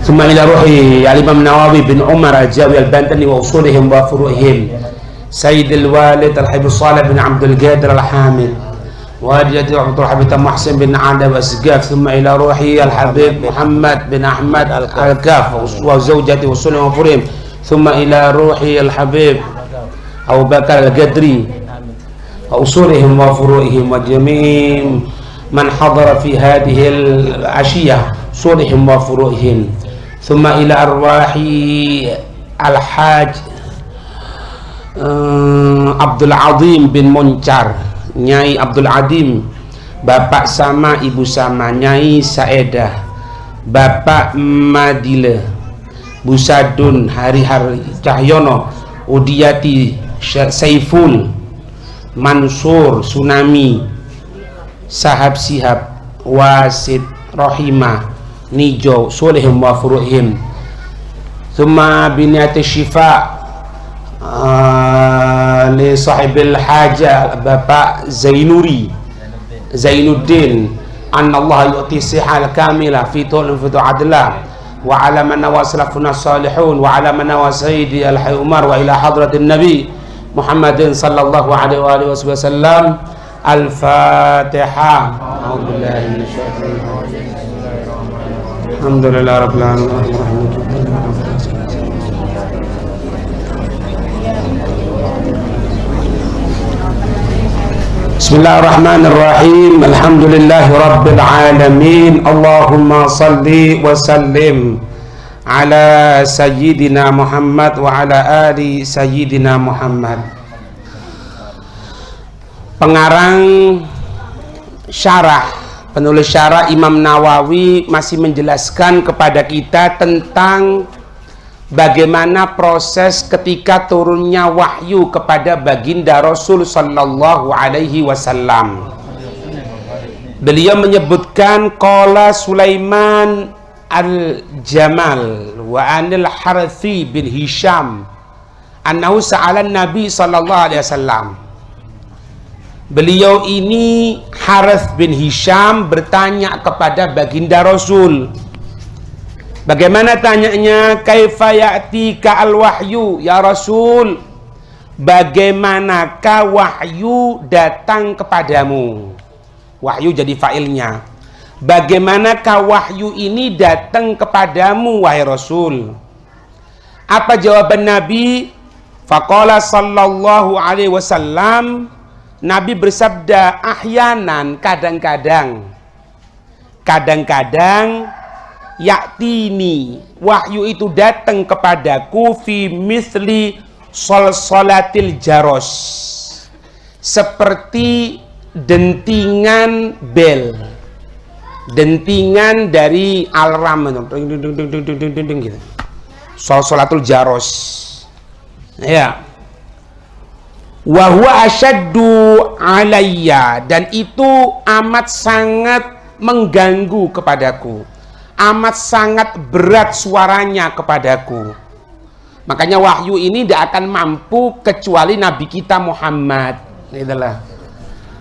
ثم إلى روح الإمام النووي بن عمر الجاوي البنتني وأصولهم وفروعهم سيد الوالد الحبيب صالح بن عبد القادر الحامد والدتي عبد الحبيب محسن بن عادة وأسقاف ثم إلى روحي الحبيب محمد بن أحمد الكاف وزوجتي وصولهم وفروعهم ثم إلى روحي الحبيب أبو بكر القدري وأصولهم وفروعهم وجميع من حضر في هذه العشية أصولهم وفروعهم ثم إلى أرواح الحاج Abdul Azim bin Muncar, Nyai Abdul Azim, Bapak sama Ibu sama, Nyai Saedah, Bapak Madile, Bu Sadun, Hari-Hari Cahyono, Udiyati Saiful, Mansur, Tsunami, Sahab Sihab, Wasid, Rohimah, Nijo, Solehim wa Furuhim, Thumma Biniyati Syifa li sahibil haja Bapak Zainuri Zainuddin, annallaha yu'ti sihal kamila fi tulun fi adlah wa ala man wasalafuna salihun wa ala man wasaidi al-hayy Umar wa ila hadratin nabi Muhammadin sallallahu alaihi wa alihi wasallam. Al-Fatihah. A'udzubillahi minasyaitonir rajim. Alhamdulillah rabbil alamin. Bismillahirrahmanirrahim. Alhamdulillahi rabbil alamin. Allahumma salli wa sallim ala sayyidina Muhammad wa ala ali sayyidina Muhammad. Pengarang syarah, penulis syarah Imam Nawawi masih menjelaskan kepada kita tentang bagaimana proses ketika turunnya wahyu kepada baginda Rasul sallallahu alaihi wasallam. Beliau menyebutkan qala Sulaiman al-Jamal wa anil Harthi bin Hisham annahu sa'ala Nabi sallallahu alaihi wasallam. Beliau ini Harith bin Hisham bertanya kepada baginda Rasul. Bagaimana tanyanya? Kaifa ya'tika al-wahyu ya Rasul? Bagaimanakah wahyu datang kepadamu? Wahyu jadi fa'ilnya. Bagaimanakah wahyu ini datang kepadamu wahai Rasul? Apa jawaban Nabi? Faqala sallallahu alaihi wasallam, Nabi bersabda, ahyanan, kadang-kadang yaktini, wahyu itu datang kepadaku fi misli solsolatil jaros, seperti dentingan bel, dentingan dari alarm gitu. Solsolatul jaros ya. Wa huwa asyaddu alayya, dan itu amat sangat mengganggu kepadaku, amat sangat berat suaranya kepadaku. Makanya wahyu ini tidak akan mampu kecuali Nabi kita Muhammad. Itulah.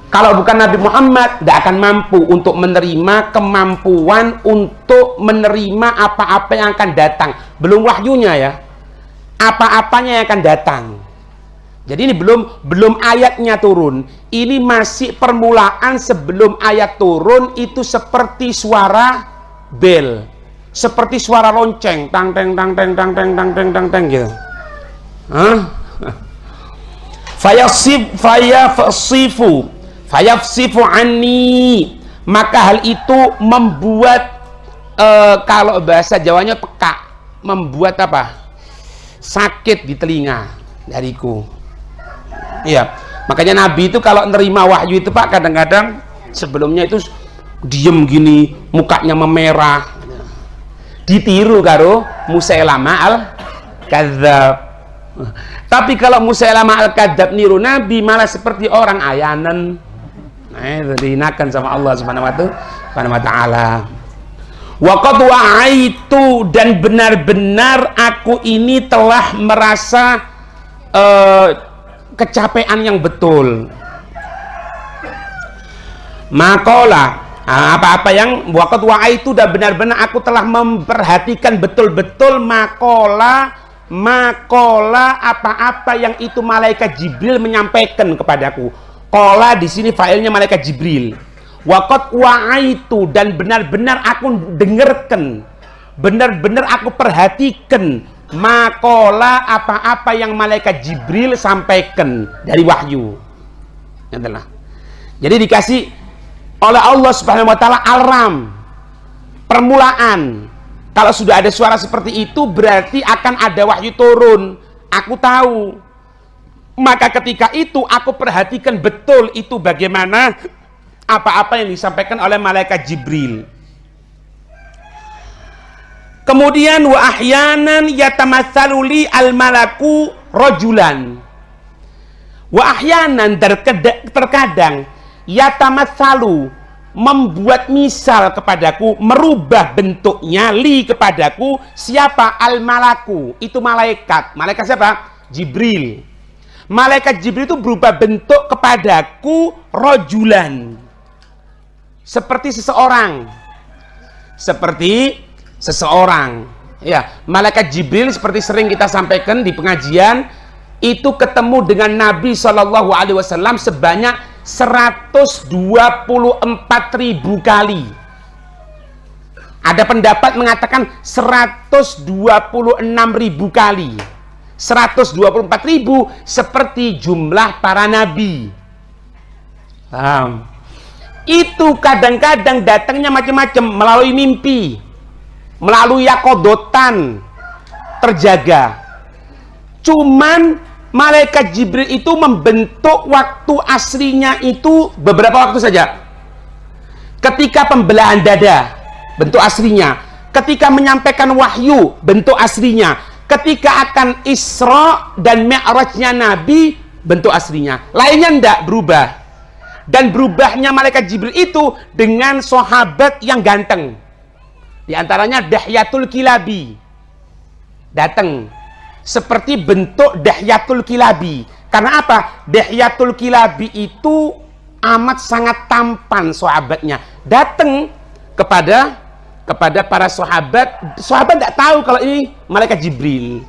Kalau bukan Nabi Muhammad, tidak akan mampu untuk menerima, kemampuan untuk menerima apa-apa yang akan datang. Belum wahyunya ya, apa-apanya yang akan datang. Jadi ini belum ayatnya turun. Ini masih permulaan sebelum ayat turun. Itu seperti suara bel, seperti suara lonceng, tang teng tang teng tang teng tang teng tang teng gitu. Fayafsifu anni, maka hal itu membuat kalau bahasa Jawanya peka, membuat apa? Sakit di telinga dariku. Iya, makanya Nabi itu kalau nerima wahyu itu Pak, kadang-kadang sebelumnya itu diem gini, mukanya memerah, ditiru karo Musailamah al-Kadzab. Tapi kalau Musailamah al-Kadzab niru Nabi malah seperti orang ayanan. Nah, itu dihinakan sama Allah Subhanahu wa taala. Wa qad wa'aitu, dan benar-benar aku ini telah merasa kecapean yang betul. Maqala, Apa-apa yang waqad wa'aitu dan benar-benar aku telah memperhatikan betul-betul makola apa-apa yang itu malaikat Jibril menyampaikan kepadaku. Kola di sini failnya malaikat Jibril. Waqad wa'aitu dan benar-benar aku dengarkan, benar-benar aku perhatikan makola apa-apa yang malaikat Jibril sampaikan dari wahyu. Adalah. Jadi dikasih oleh Allah Subhanahu wa taala alarm permulaan. Kalau sudah ada suara seperti itu berarti akan ada wahyu turun. Aku tahu. Maka ketika itu aku perhatikan betul itu bagaimana apa-apa yang disampaikan oleh malaikat Jibril. Kemudian wa ahyanan yatamatsalu li al malaku rajulan. Wa ahyanan terkadang yatamatsalu membuat misal kepadaku, merubah bentuknya li kepadaku siapa? Al malaku, itu malaikat. Malaikat siapa? Jibril. Malaikat Jibril itu berubah bentuk kepadaku rojulan, seperti seseorang, ya. Malaikat Jibril seperti sering kita sampaikan di pengajian itu ketemu dengan Nabi SAW sebanyak 124.000 kali. Ada pendapat mengatakan 126.000 kali. 124.000 seperti jumlah para nabi. Paham? Itu kadang-kadang datangnya macam-macam, melalui mimpi, melalui yakodotan, terjaga. Cuman malaikat Jibril itu membentuk waktu aslinya itu beberapa waktu saja. Ketika pembelahan dada, bentuk aslinya. Ketika menyampaikan wahyu, bentuk aslinya. Ketika akan Isra dan Mi'rajnya Nabi, bentuk aslinya. Lainnya tidak berubah. Dan berubahnya malaikat Jibril itu dengan sahabat yang ganteng. Di antaranya Dahyatul Kilabi. Datang seperti bentuk Dahyatul Kilabi. Karena apa? Dahyatul Kilabi itu amat sangat tampan sahabatnya. Datang kepada para sahabat. Sahabat tidak tahu kalau ini malaikat Jibril.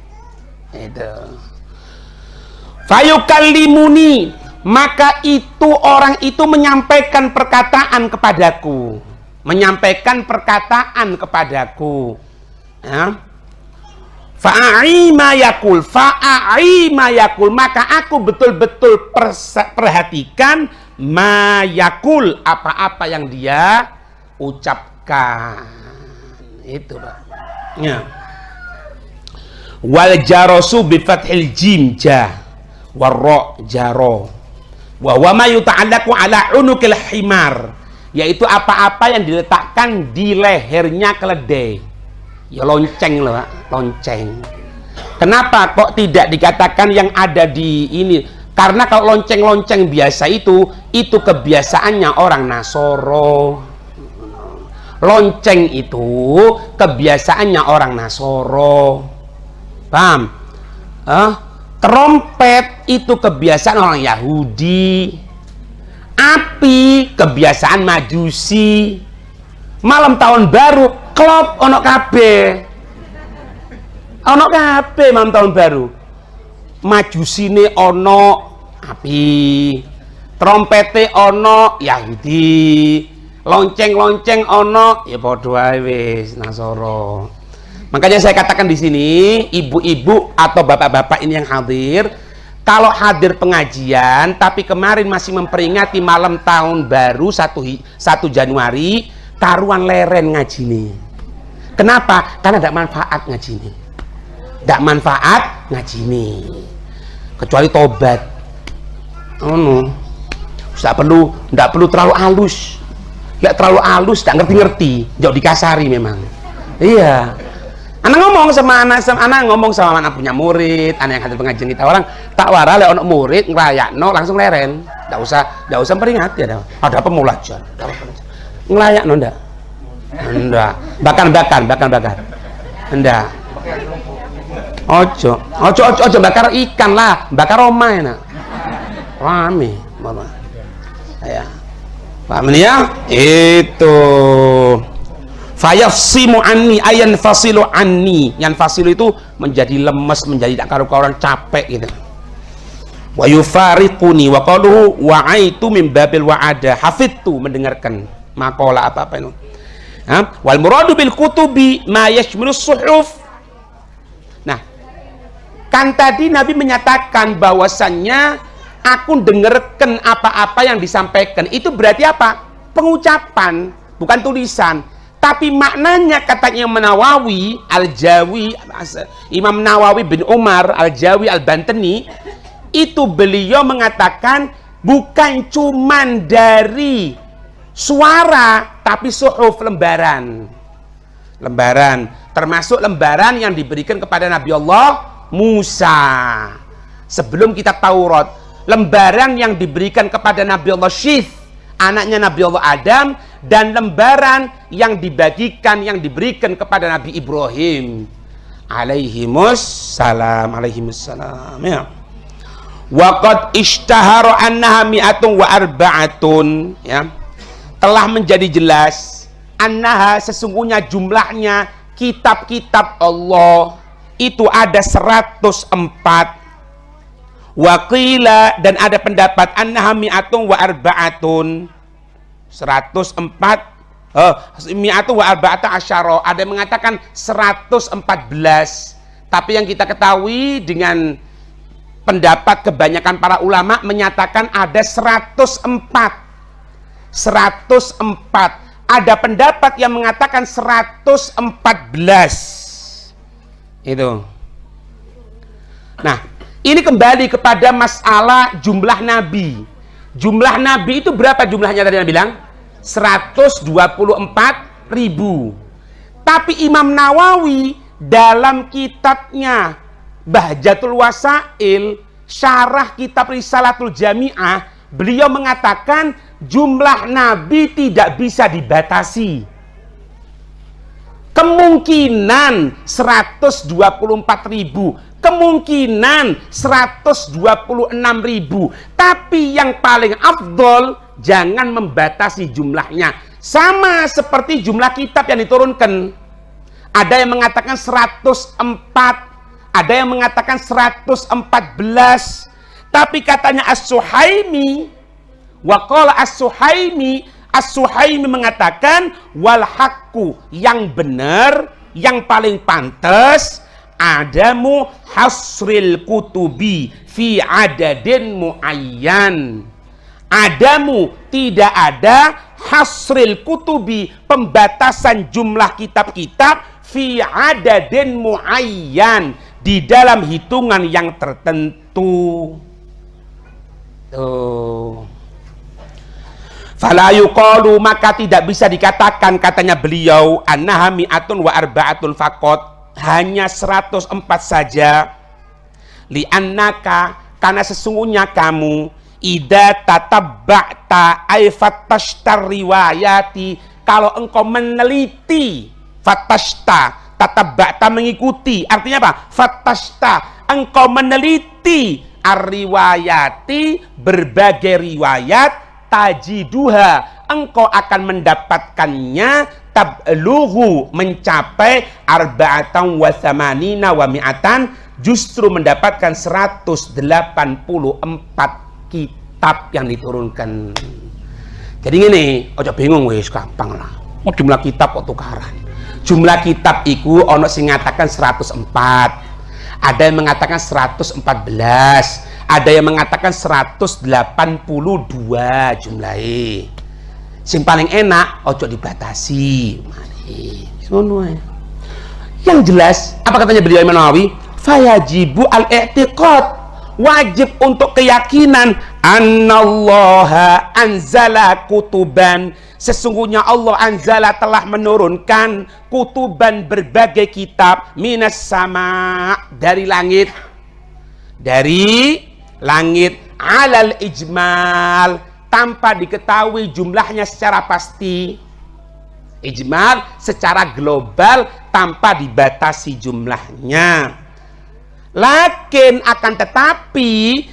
Itu. Fayukallimuni, maka itu orang itu menyampaikan perkataan kepadaku. Menyampaikan perkataan kepadaku. Ya. Fa'ai ma yakul, maka aku betul-betul perhatikan ma yakul, apa-apa yang dia ucapkan. Itu, Pak. Ya. Wal jarosu bi fathil jim ja warra jaro. Wa huwa ma yuta'allaqu ala unukil himar, yaitu apa-apa yang diletakkan di lehernya keledai. Ya lonceng loh, Pak. Lonceng. Kenapa kok tidak dikatakan yang ada di ini? Karena kalau lonceng-lonceng biasa itu kebiasaannya orang Nasoro. Lonceng itu kebiasaannya orang Nasoro. Paham? Trompet itu kebiasaan orang Yahudi. Api kebiasaan Majusi. Malam tahun baru klop ono kabeh. Ono kabeh malam tahun baru. Majusine ono api. Trompete ono Yahudi. Lonceng-lonceng ono ya padha wae wis Nasoro. Makanya saya katakan di sini, ibu-ibu atau bapak-bapak ini yang hadir, kalau hadir pengajian tapi kemarin masih memperingati malam tahun baru 1 Januari, taruhan leren ngaji nih. Kenapa? Karena tidak manfaat ngaji nih. Tidak manfaat ngaji nih. Kecuali tobat. Oh no. Tidak perlu terlalu halus. Tidak terlalu halus, tidak ngerti-ngerti. Jauh dikasari memang. Iya. Anak ngomong sama anak punya murid, anak yang hadir pengajian kita orang tak wara le ono murid ngelayakno langsung leren. Tidak usah peringati ada. Ada apa mau belajar? Ngelayak no ndak? Ndak. Bakar. Ndak. Ojo bakar ikan lah, bakar omah enak. Rame, Mama. Ya. Paham ini ya? Itu fayafsimu anni ayan fasilu anni. Yang fasilu itu menjadi lemes, menjadi tak karu-karuan, capek gitu. Wa yufariquni wa qaluhu wa'aitu min babil wa'ada, hafidtu, mendengarkan makalah apa-apa itu. Wal muradu bil kutubi ma yashmilu suhuf. Nah, kan tadi Nabi menyatakan bahwasannya aku dengarkan apa-apa yang disampaikan. Itu berarti apa? Pengucapan, bukan tulisan. Tapi maknanya katanya Nawawi Al-Jawi, Imam Nawawi bin Umar Al-Jawi Al-Bantani, itu beliau mengatakan bukan cuman dari suara, tapi suhuf, lembaran. Lembaran, termasuk lembaran yang diberikan kepada Nabi Allah Musa sebelum kitab Taurat. Lembaran yang diberikan kepada Nabi Allah Syith, anaknya Nabi Allah Adam, dan lembaran yang dibagikan, yang diberikan kepada Nabi Ibrahim alaihimussalam ya. Waqad ishtahara annaha mi'atun wa arba'atun, ya. Telah menjadi jelas annaha, sesungguhnya jumlahnya kitab-kitab Allah itu ada 104. Waqila, dan ada pendapat annaha mi'atun wa arba'atun, 104, mi'atun wa arba'atun asyara, ada yang mengatakan 114. Tapi yang kita ketahui dengan pendapat kebanyakan para ulama menyatakan ada 104. Ada pendapat yang mengatakan 114. Itu. Nah, ini kembali kepada masalah jumlah nabi. Jumlah nabi itu berapa jumlahnya tadi Nabi bilang? 124.000. Tapi Imam Nawawi dalam kitabnya Bahjatul Wasail, syarah kitab Risalatul Jami'ah, beliau mengatakan jumlah nabi tidak bisa dibatasi. Kemungkinan 124.000, kemungkinan 126.000, tapi yang paling afdol jangan membatasi jumlahnya. Sama seperti jumlah kitab yang diturunkan. Ada yang mengatakan 104, ada yang mengatakan 114. Tapi katanya As-Suhaimi, waqala As-Suhaimi, As-Suhaimi mengatakan wal haqqu, yang benar, yang paling pantas, adamu hasril kutubi fi adadin muayyan. Adamu, tidak ada, hasril kutubi, pembatasan jumlah kitab-kitab, fi adadin muayyan, di dalam hitungan yang tertentu. Tuh. Fala yuqalu, maka tidak bisa dikatakan, katanya beliau, annaha mi'atun wa arba'atun faqat, hanya 104 saja. Li'annaka, karena sesungguhnya kamu, idza tatabba'ta ay fattashtar riwayati, kalau engkau meneliti, fattashta, tatabba'ta mengikuti, artinya apa? Fattashta, engkau meneliti, ar-riwayati, berbagai riwayat, tajiduha, engkau akan mendapatkannya, tabluhu, mencapai arba'atan wa thamanina wa mi'atan, justru mendapatkan 184 kitab yang diturunkan. Jadi gini, ojo bingung wis, gampang lah. Oh, jumlah kitab kok tukaran. Jumlah kitab iku ono sing ngatakan 104. Ada yang mengatakan 114. Ada yang mengatakan 182 jumlahnya. Sing paling enak ojo dibatasi. Mari. Yang jelas, apa katanya beliau Imam Nawawi? Fayajibu al-i'tiqad, wajib untuk keyakinan, annallaha anzala kutuban, sesungguhnya Allah anzala telah menurunkan kutuban, berbagai kitab, minas sama, dari langit, alal ijmal, tanpa diketahui jumlahnya secara pasti. Ijmal secara global tanpa dibatasi jumlahnya. Lakin akan tetapi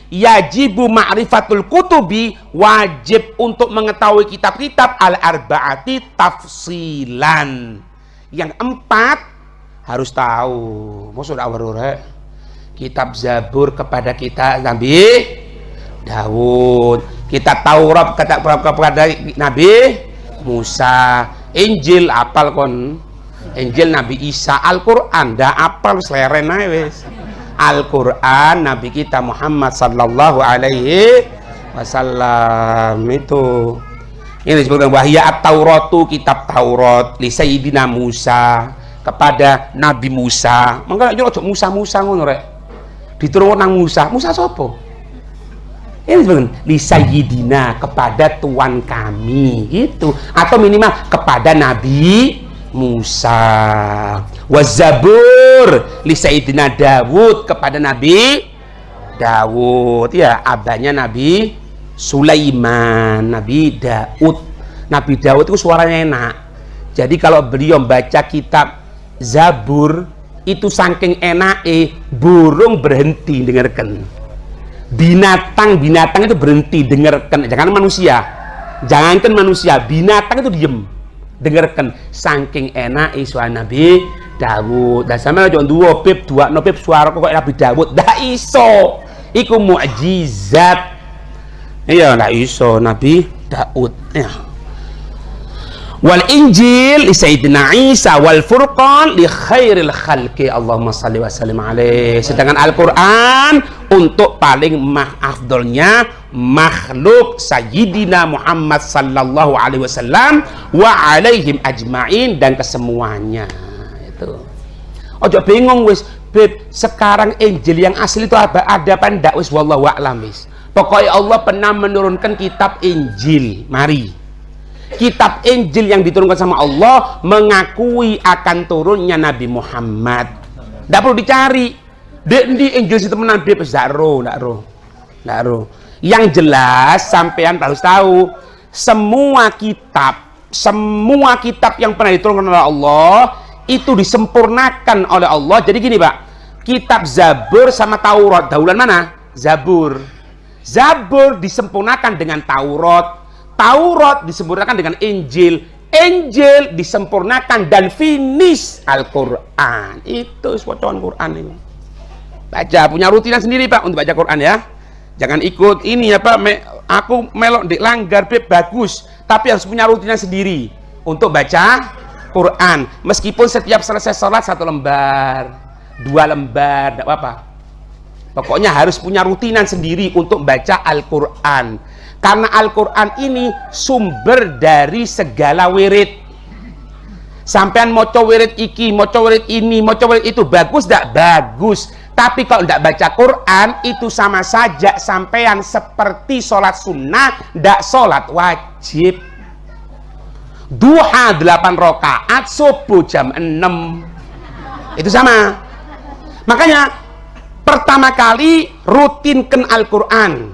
yajibu ma'rifatul kutubi, wajib untuk mengetahui kitab-kitab al-arba'ati tafsilan. Yang 4 harus tahu. Maksud awal kitab Zabur kepada kita Nabi Daud, kitab Taurat kepada Nabi Musa, Injil apal kon, Injil Nabi Isa, Al-Qur'an ndak apal seleren ae wis. Al-Qur'an Nabi kita Muhammad sallallahu alaihi wasallam itu. Ini disebutkan wahya at-Tauratu, kitab Taurat li Sayyidina Musa, kepada Nabi Musa. Mangga yo ojo Musa ngono rek. Diturunkan nang Musa. Musa sapa? Ini disebutkan li Sayyidina, kepada Tuhan kami gitu, atau minimal kepada Nabi Musa. Wazabur li Sayyidina Dawud, kepada Nabi Dawud, ya abahnya Nabi Sulaiman, Nabi Daud. Nabi Daud itu suaranya enak. Jadi kalau beliau baca kitab Zabur itu saking enake, burung berhenti dengarkan. Binatang itu berhenti dengarkan. Jangankan manusia, binatang itu diem dengarkan. Saking enake suara Nabi Daud. Dan sama aja dua nopip suara kok Nabi Daud. Dah iso. Iku mukjizat. Iya lah iso Nabi Daud ya. Wal Injil li Sayyidina Isa, wal Furqan li khairil khalqi, Allahumma salli wa sallim alaihi. Sedangkan Al-Qur'an untuk paling afdolnya makhluk Sayyidina Muhammad sallallahu alaihi wasallam wa alaihim ajma'in, dan kesemuanya itu. Ojo bingung wis, Beb, sekarang Injil yang asli itu ada apa ndak wis wallahu a'lam wis. Pokoknya Allah pernah menurunkan kitab Injil. Mari, kitab Injil yang diturunkan sama Allah mengakui akan turunnya Nabi Muhammad. Tidak perlu dicari. Di Injil itu temenan dia ndak roh. Yang jelas sampean harus tahu semua kitab yang pernah diturunkan oleh Allah itu disempurnakan oleh Allah. Jadi gini Pak, kitab Zabur sama Taurat, daulan mana? Zabur disempurnakan dengan Taurat, Taurat disempurnakan dengan Injil, Injil disempurnakan dan finish Al-Quran. Itu potongan Quran ini. Baca, punya rutinan sendiri Pak untuk baca Quran ya. Jangan ikut ini ya Pak, aku melok di langgar bagus, tapi harus punya rutinan sendiri untuk baca Quran. Meskipun setiap selesai sholat 1 lembar, 2 lembar, tidak apa-apa. Pokoknya harus punya rutinan sendiri untuk baca Al-Quran. Karena Al-Quran ini sumber dari segala wirid. Sampean moco wirid iki, moco wirid ini, moco wirid itu, bagus tidak? Bagus. Tapi kalau tidak baca Quran itu sama saja sampean seperti sholat sunnah, tidak sholat wajib. Duha 8 rakaat, subuh jam 6. Itu sama. Makanya pertama kali rutinkan Al-Quran.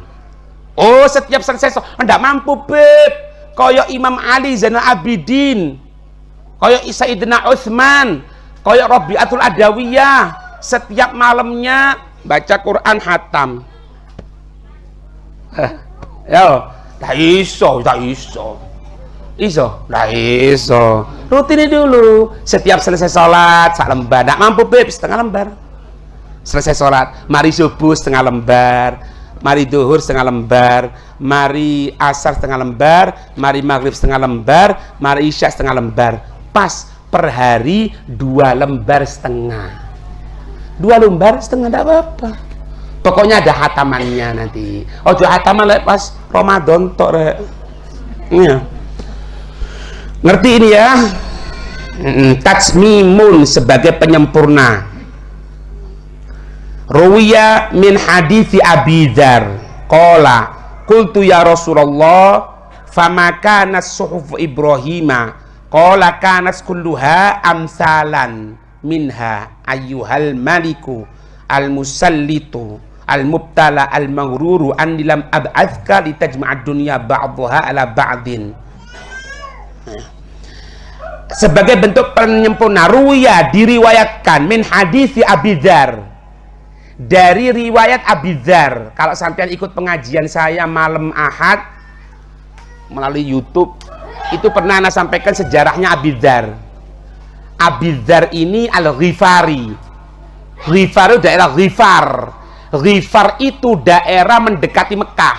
Oh, setiap selesai tidak mampu Beb, koyok Imam Ali Zainal Abidin, koyok Sayyidina Utsman, koyok Rabi'atul Adawiyah, setiap malamnya baca Quran hatam. Ya, tak iso. Rutinin dulu. Setiap selesai sholat 1 lembar. Tidak mampu Beb, 1/2 lembar. Selesai sholat, mari subuh 1/2 lembar, mari duhur 1/2 lembar, mari asar 1/2 lembar, mari maghrib 1/2 lembar, mari isya 1/2 lembar. Pas per hari 2 lembar setengah. 2 lembar setengah tidak apa-apa. Pokoknya ada hatamannya nanti. Ojo hataman lek pas Ramadan tok rek. Iya. Ngerti ini ya? Tajmimun sebagai penyempurna. Ruwiya min hadithi Abi Dzar qala qultu ya Rasulullah fama kanat suhuf Ibrahima qala kanat kulluha amsalan minha ayyuhal maliku al musallitu al mubtala al maghruru anni lam ab'athka litajma'ad dunya ba'daha ala ba'din. Sebagai bentuk penyempurna, ruwiya diriwayatkan min hadithi Abi Dzar, Dari riwayat Abi Dzar, kalau sampean ikut pengajian saya malam Ahad melalui YouTube, itu pernah ana sampaikan sejarahnya Abi Dzar. Abi Dzar ini Al-Ghifari. Ghifar itu daerah Ghifar. Ghifar itu daerah mendekati Mekah.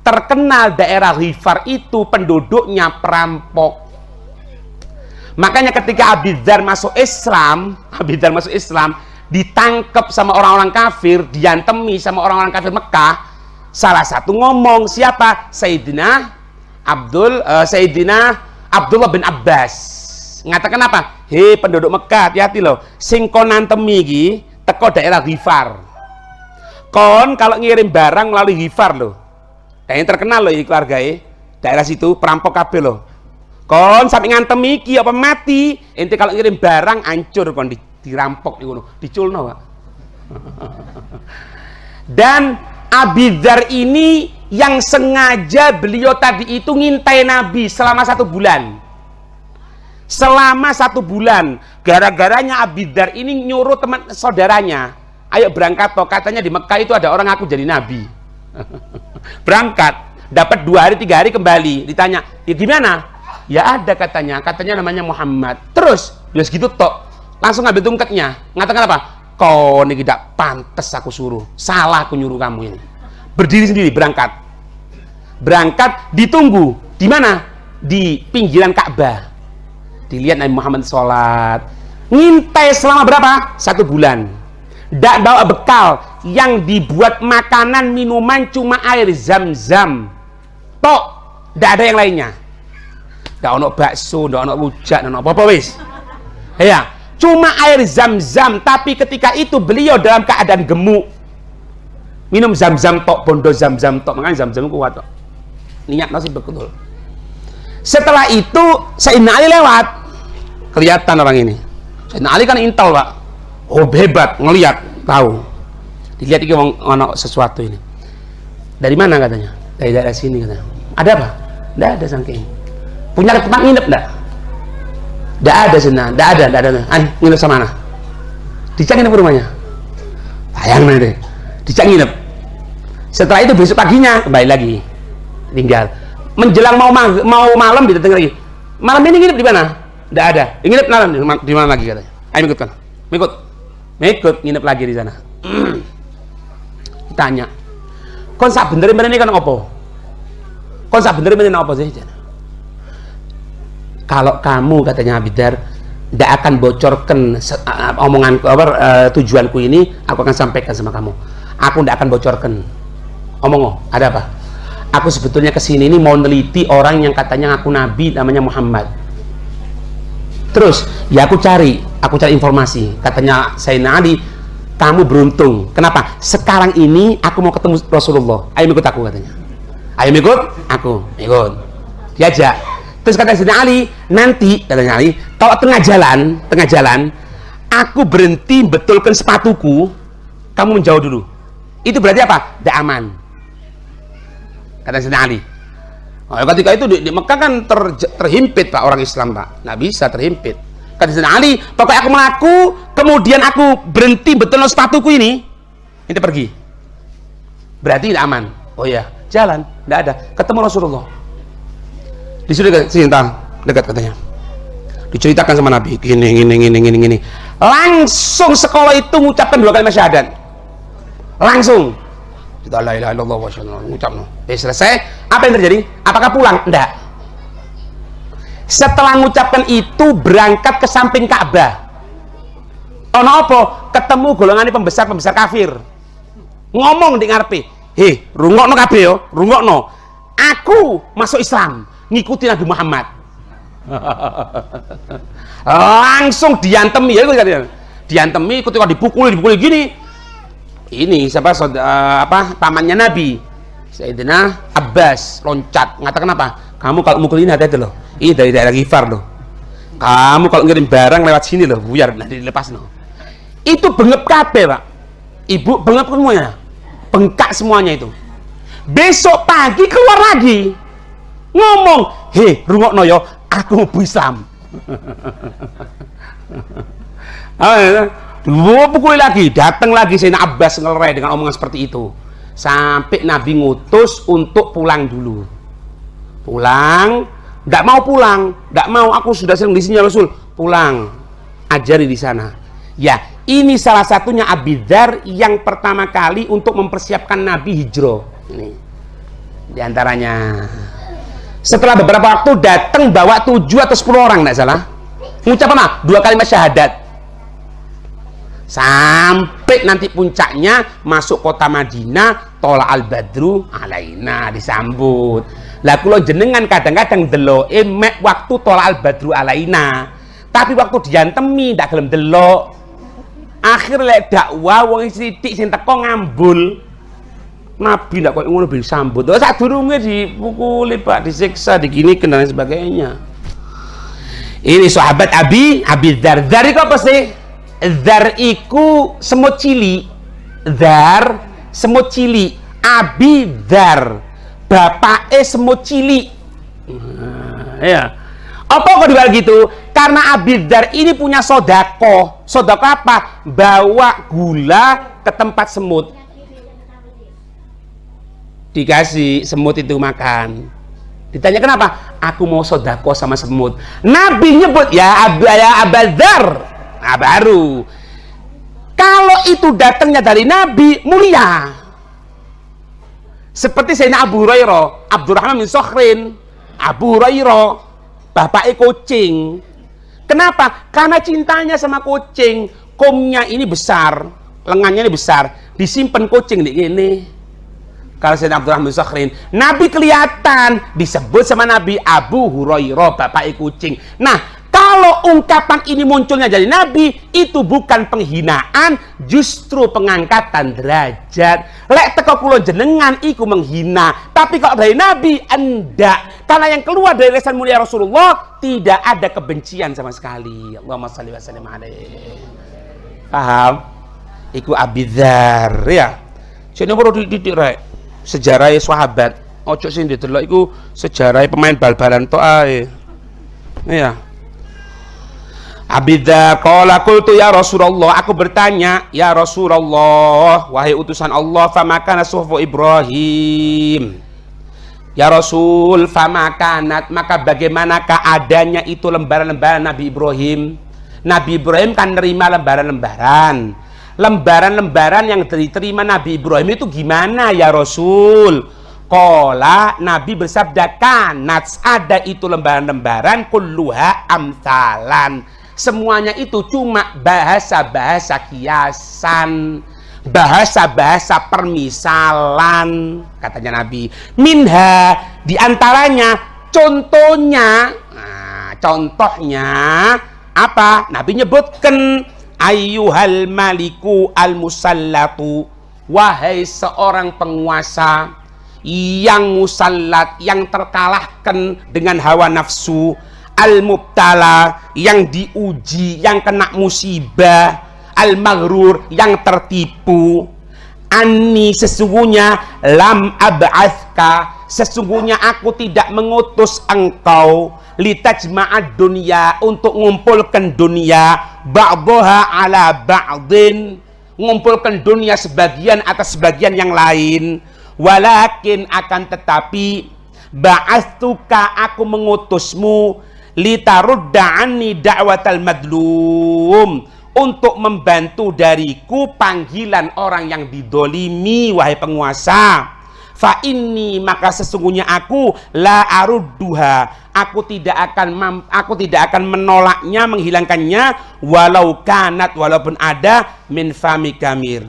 Terkenal daerah Ghifar itu penduduknya perampok. Makanya ketika Abi Dzar masuk Islam, ditangkap sama orang-orang kafir, diantemi sama orang-orang kafir Mekah. Salah satu ngomong siapa? Sayyidina Abdullah bin Abbas. Ngatakan apa? Hei penduduk Mekah, hati-hati loh. Sing kon antemi iki teko daerah Ghifar. Kon kalau ngirim barang melalui Ghifar loh. Dan yang terkenal loh ini keluargae. Daerah situ perampok kabeh loh. Kon sampai ngantem iki apa mati, ente kalau ngirim barang hancur kon dirampok ngono, diculno, Pak. Dan Abi Dzar ini yang sengaja beliau tadi itu ngintai Nabi selama 1 bulan. Selama 1 bulan, gara-garanya Abi Dzar ini nyuruh teman saudaranya, ayo berangkat toh, katanya di Mekah itu ada orang aku jadi nabi. Berangkat, dapat 2 hari 3 hari kembali, ditanya, ya gimana? Ya ada katanya namanya Muhammad. Terus, ya segitu tok. Langsung ambil tungkatnya. Ngatakan apa? Kau ini tidak pantas aku suruh. Salah aku nyuruh kamu ini. Berdiri sendiri, berangkat. Berangkat, ditunggu. Di mana? Di pinggiran Ka'bah. Dilihat Nabi Muhammad sholat. Ngintai selama berapa? 1 bulan. Tidak bawa bekal. Yang dibuat makanan, minuman cuma air zam-zam. Tok. Tidak ada yang lainnya. Nggak ono bakso, nggak ono rujak, nggak ono apa-apa wis. Ya, cuma air zam-zam. Tapi ketika itu beliau dalam keadaan gemuk. Minum zam-zam tok, bondo zam-zam tok. Makanya zam-zam kuat tok. Niat masih betul. Setelah itu Sayyidina Ali lewat. Kelihatan orang ini. Sayyidina Ali kan intel, Pak. Oh hebat, ngelihat, tahu. Dilihat iki ono sesuatu ini. Dari mana katanya? Dari daerah sini katanya. Ada apa? Tidak ada saking. Punya tempat nginep enggak? Enggak ada sana, enggak ada. Ayo nginep sama mana? Dicak nginep rumahnya. Sayang nanti. Dicak nginep. Setelah itu besok paginya kembali lagi. Tinggal. Menjelang mau malam didatang lagi. Malam ini nginep di mana? Enggak ada. Nginep malam di mana lagi katanya? Ayo ikutkan. Ikut nginep lagi di sana. Tanya. Kon sak bener ini kan opo? Kon sak bener ini opo sih? Kalau kamu katanya Abi Dzar tidak akan bocorkan omongan tujuanku ini, aku akan sampaikan sama kamu. Aku tidak akan bocorkan. Ada apa? Aku sebetulnya kesini ini mau neliti orang yang katanya aku nabi namanya Muhammad. Terus ya aku cari informasi. Katanya Sayyidina Ali, kamu beruntung. Kenapa? Sekarang ini aku mau ketemu Rasulullah. Ayo ikut aku katanya. Ayo ikut aku. Ikut. Diajak. Terus kata Sayyidina Ali, nanti katanya Ali, kalau tengah jalan, aku berhenti betulkan sepatuku, kamu menjauh dulu. Itu berarti apa? Tidak aman. Kata Sayyidina Ali. Oh, ketika itu di Mekah kan terhimpit Pak orang Islam Pak, nggak bisa terhimpit. Kata Sayyidina Ali, pokoknya aku melaku, kemudian aku berhenti betulkan sepatuku ini pergi. Berarti tidak aman. Oh iya, jalan, tidak ada. Ketemu Rasulullah. Disuruh sini dekat katanya. Diceritakan sama Nabi gini. Langsung sekolah itu mengucapkan 2 kalimat syahadat. Langsung. Kita la ilaha illallah wa syallallahu mengucapno. Selesai. Apa yang terjadi? Apakah pulang? Enggak. Setelah mengucapkan itu berangkat ke samping Ka'bah. Ono apa? Ketemu golongan pembesar kafir. Ngomong di ngarepe. Hei, rungokno kabeh yo, rungokno. Aku masuk Islam. Ngikuti Nabi Muhammad. Langsung diantemi ya, diantemi ketika dipukuli gini. Ini siapa pamannya Nabi Sayyidina Abbas loncat ngatakan apa? Kamu kalau mukul ini hati-hati loh. Ini dari daerah Ghifar loh. Kamu kalau ngirim barang lewat sini loh, buyar nanti dilepas loh. Itu bengep kabeh, Pak. Ibu bengep semuanya. Bengkak semuanya itu. Besok pagi keluar lagi. Ngomong, hei rungokno yo, aku mau Islam. Pukul lagi, datang lagi Sayyidina Abbas ngelerai dengan omongan seperti itu. Sampai Nabi ngutus untuk pulang dulu. Pulang, tidak mau pulang, tidak mau, aku sudah sering di sini ya Rasul. Pulang, ajari di sana. Ya, ini salah satunya Abi Dzar yang pertama kali untuk mempersiapkan Nabi hijrah. Ini di antaranya. Setelah beberapa waktu datang bawa 7 atau 10 orang, tidak salah. Mengucap apa? 2 kalimat syahadat. Sampai nanti puncaknya masuk kota Madinah, tola al-badru alaina, disambut. Lah kula jenengan kadang-kadang delok mek waktu tola al-badru alaina, tapi waktu diantemi ndak gelem delok. Akhir lek dakwah wong sithik sing teko ngambul. Nabi ndak koyo ngono disambut. Sadurunge dipukuli Pak, disiksa, diginikan dan sebagainya. Ini sahabat Abi Dzar. Dzar iku apa sih? Dzar iku semut cili. Dzar semut cili. Abi Dzar bapake semut cili. Ya. Apa kok dibilang gitu? Karena Abi Dzar ini punya sodako. Sodako apa? Bawa gula ke tempat semut. Dikasih semut itu makan. Ditanya kenapa? Aku mau sodako sama semut. Nabi nyebut ya Abi Dzar. Nah, baru kalau itu datangnya dari Nabi mulia, seperti Sayyidina Abu Hurairah, Abdurrahman bin Sakhrin, Abu Hurairah bapaknya kucing. Kenapa? Karena cintanya sama kucing. Komnya ini besar, lengannya ini besar, disimpan kucing di ini. Kalau Sayyidina Abdurrahman bin Sakhrin, Nabi kelihatan disebut sama Nabi Abu Hurairah bapaknya kucing. Nah, kalau ungkapan ini munculnya dari Nabi, itu bukan penghinaan, justru pengangkatan derajat. Lek teko kula jenengan iku menghina, tapi kalau dari Nabi enggak. Karena yang keluar dari lisan mulia Rasulullah tidak ada kebencian sama sekali. Allahumma shalli wa sallim alaihi. Paham? Iku Abi Dzar ya. Sini perlu dididik rek. Sejarah sahabat. Ojo sing didelok iku sejarah pemain bal-balan tok ae. Iya. Abi Dzar qala qultu ya Rasulullah, aku bertanya, ya Rasulullah, wahai utusan Allah, famakana suhfu Ibrahim. Ya Rasul, famakanat, maka bagaimanakah adanya itu lembaran-lembaran Nabi Ibrahim? Nabi Ibrahim kan nerima lembaran-lembaran. Lembaran-lembaran yang diterima Nabi Ibrahim itu gimana ya Rasul? Qala, Nabi bersabda, kanat, ada itu lembaran-lembaran kulluha amsalan. Semuanya itu cuma bahasa-bahasa kiasan, bahasa-bahasa permisalan, katanya Nabi. Minha, diantaranya, contohnya, nah, contohnya apa? Nabi nyebutkan, ayyuhal maliku al-musallatu, wahai seorang penguasa yang musallat, yang terkalahkan dengan hawa nafsu, al-mubtala, yang diuji, yang kena musibah, al-maghrur, yang tertipu. Anni, sesungguhnya, lam ab'athka, sesungguhnya aku tidak mengutus engkau, litajma'ad dunia, untuk mengumpulkan dunia, ba'daha ala ba'din, mengumpulkan dunia sebagian atas sebagian yang lain. Walakin, akan tetapi, ba'athuka, aku mengutusmu, litarudda anni da'watal madlum, untuk membantu dariku panggilan orang yang didolimi, wahai penguasa. Fa inni, maka sesungguhnya aku la arudduha, aku tidak akan menolaknya, menghilangkannya, walau kanat, walaupun ada, min fami kamir.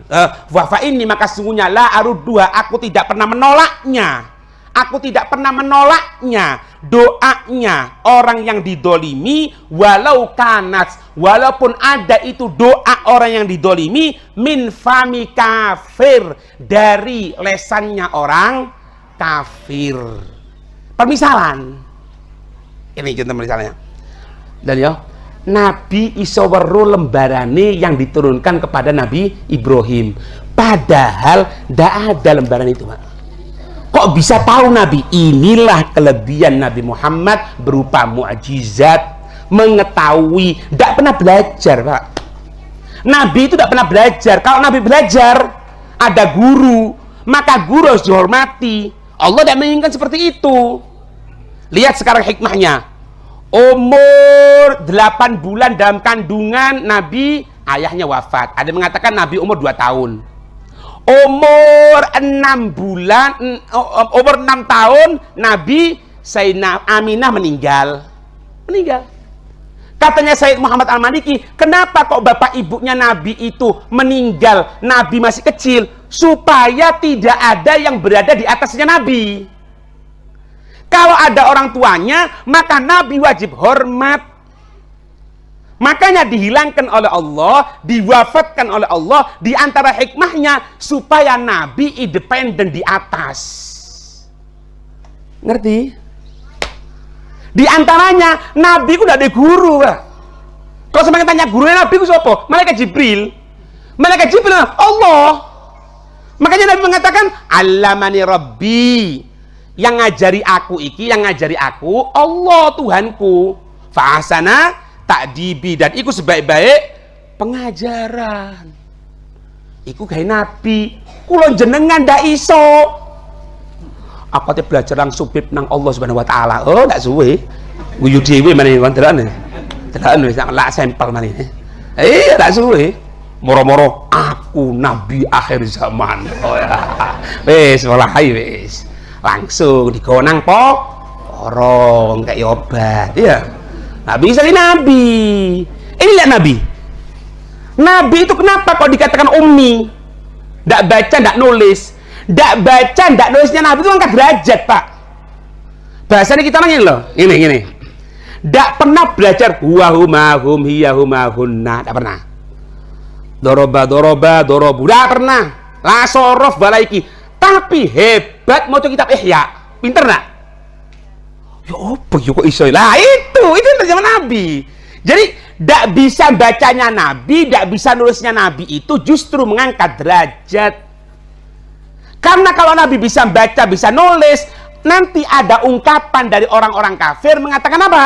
Fa inni, maka sesungguhnya la arudduha, aku tidak pernah menolaknya. Aku tidak pernah menolaknya, doanya orang yang didolimi, walau kanat, walaupun ada itu doa orang yang didolimi, min fami kafir, dari lesannya orang kafir. Permisalan. Ini contoh misalnya. Dan ya, Nabi iso weruh lembarane yang diturunkan kepada Nabi Ibrahim. Padahal tidak ada lembaran itu, Pak. Kok bisa tahu Nabi? Inilah kelebihan Nabi Muhammad berupa mukjizat, mengetahui, tidak pernah belajar, Pak. Nabi itu tidak pernah belajar. Kalau Nabi belajar, ada guru, maka guru harus dihormati. Allah tidak menginginkan seperti itu. Lihat sekarang hikmahnya. Umur 8 bulan dalam kandungan Nabi, ayahnya wafat. Ada yang mengatakan Nabi umur 2 tahun. Umur 6 bulan, umur 6 tahun Nabi Sayyidina Aminah meninggal. Katanya Sayyid Muhammad Al-Maliki, kenapa kok bapak ibunya Nabi itu meninggal, Nabi masih kecil, supaya tidak ada yang berada di atasnya Nabi. Kalau ada orang tuanya, maka Nabi wajib hormat. Makanya dihilangkan oleh Allah, diwafatkan oleh Allah, di antara hikmahnya supaya Nabi independen di atas. Ngerti? Di antaranya Nabi udah ada guru, Pak. Kalau semakin tanya gurunya Nabi itu siapa? Malaikat Jibril. Malaikat Jibril Allah. Makanya Nabi mengatakan, "Allamani Rabbi." Yang ngajari aku iki, yang ngajari aku Allah Tuhanku. Fa'asana ta'dibi, dan iku sebaik-baik pengajaran. Iku gawe Nabi. Kula jenengan ndak iso. Aku te belajar langsung bib nang Allah Subhanahu wa taala. Oh, ndak suwe. Guyu dhewe meneh kon delane. Delane wis lak sampel meneh. Ndak suwe. Moro-moro aku nabi akhir zaman. Oh ya. Wis mulai wis. Langsung digonang orang kayak obat. Iya. Nabi sekali nabi. Ini lihat nabi. Nabi itu kenapa kok dikatakan ummi? Ndak baca, ndak nulis. Ndak baca, ndak nulisnya Nabi itu angkat derajat, Pak. Bahasanya kita nanya loh. Ini. Ndak pernah belajar huwa huma hum hiya huma hunna. Ndak pernah. Doroba. Ndak pernah. La sorof balaiki. Tapi hebat mau kitab Ihya. Pinter ndak? Ya apa ya kok iso? Lah itu zaman Nabi. Jadi tidak bisa bacanya Nabi, tidak bisa nulisnya Nabi itu justru mengangkat derajat. Karena kalau Nabi bisa baca, bisa nulis, nanti ada ungkapan dari orang-orang kafir mengatakan apa?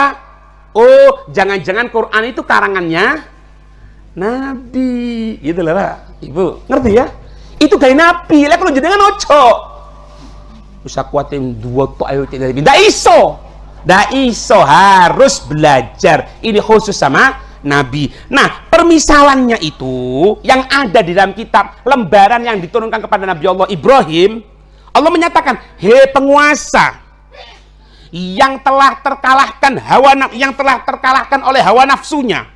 Oh, jangan-jangan Quran itu karangannya Nabi. Gitu lah, Pak. Ibu, ngerti ya? Itu kayak Nabi. Lah kalau jenengan ojo. Bisa kuatin dua tok ayo tidak iso. Ndak iso, harus belajar. Ini khusus sama Nabi. Nah, permisalannya itu yang ada di dalam kitab lembaran yang diturunkan kepada Nabi Allah Ibrahim. Allah menyatakan, "Hei penguasa yang telah terkalahkan oleh hawa nafsunya,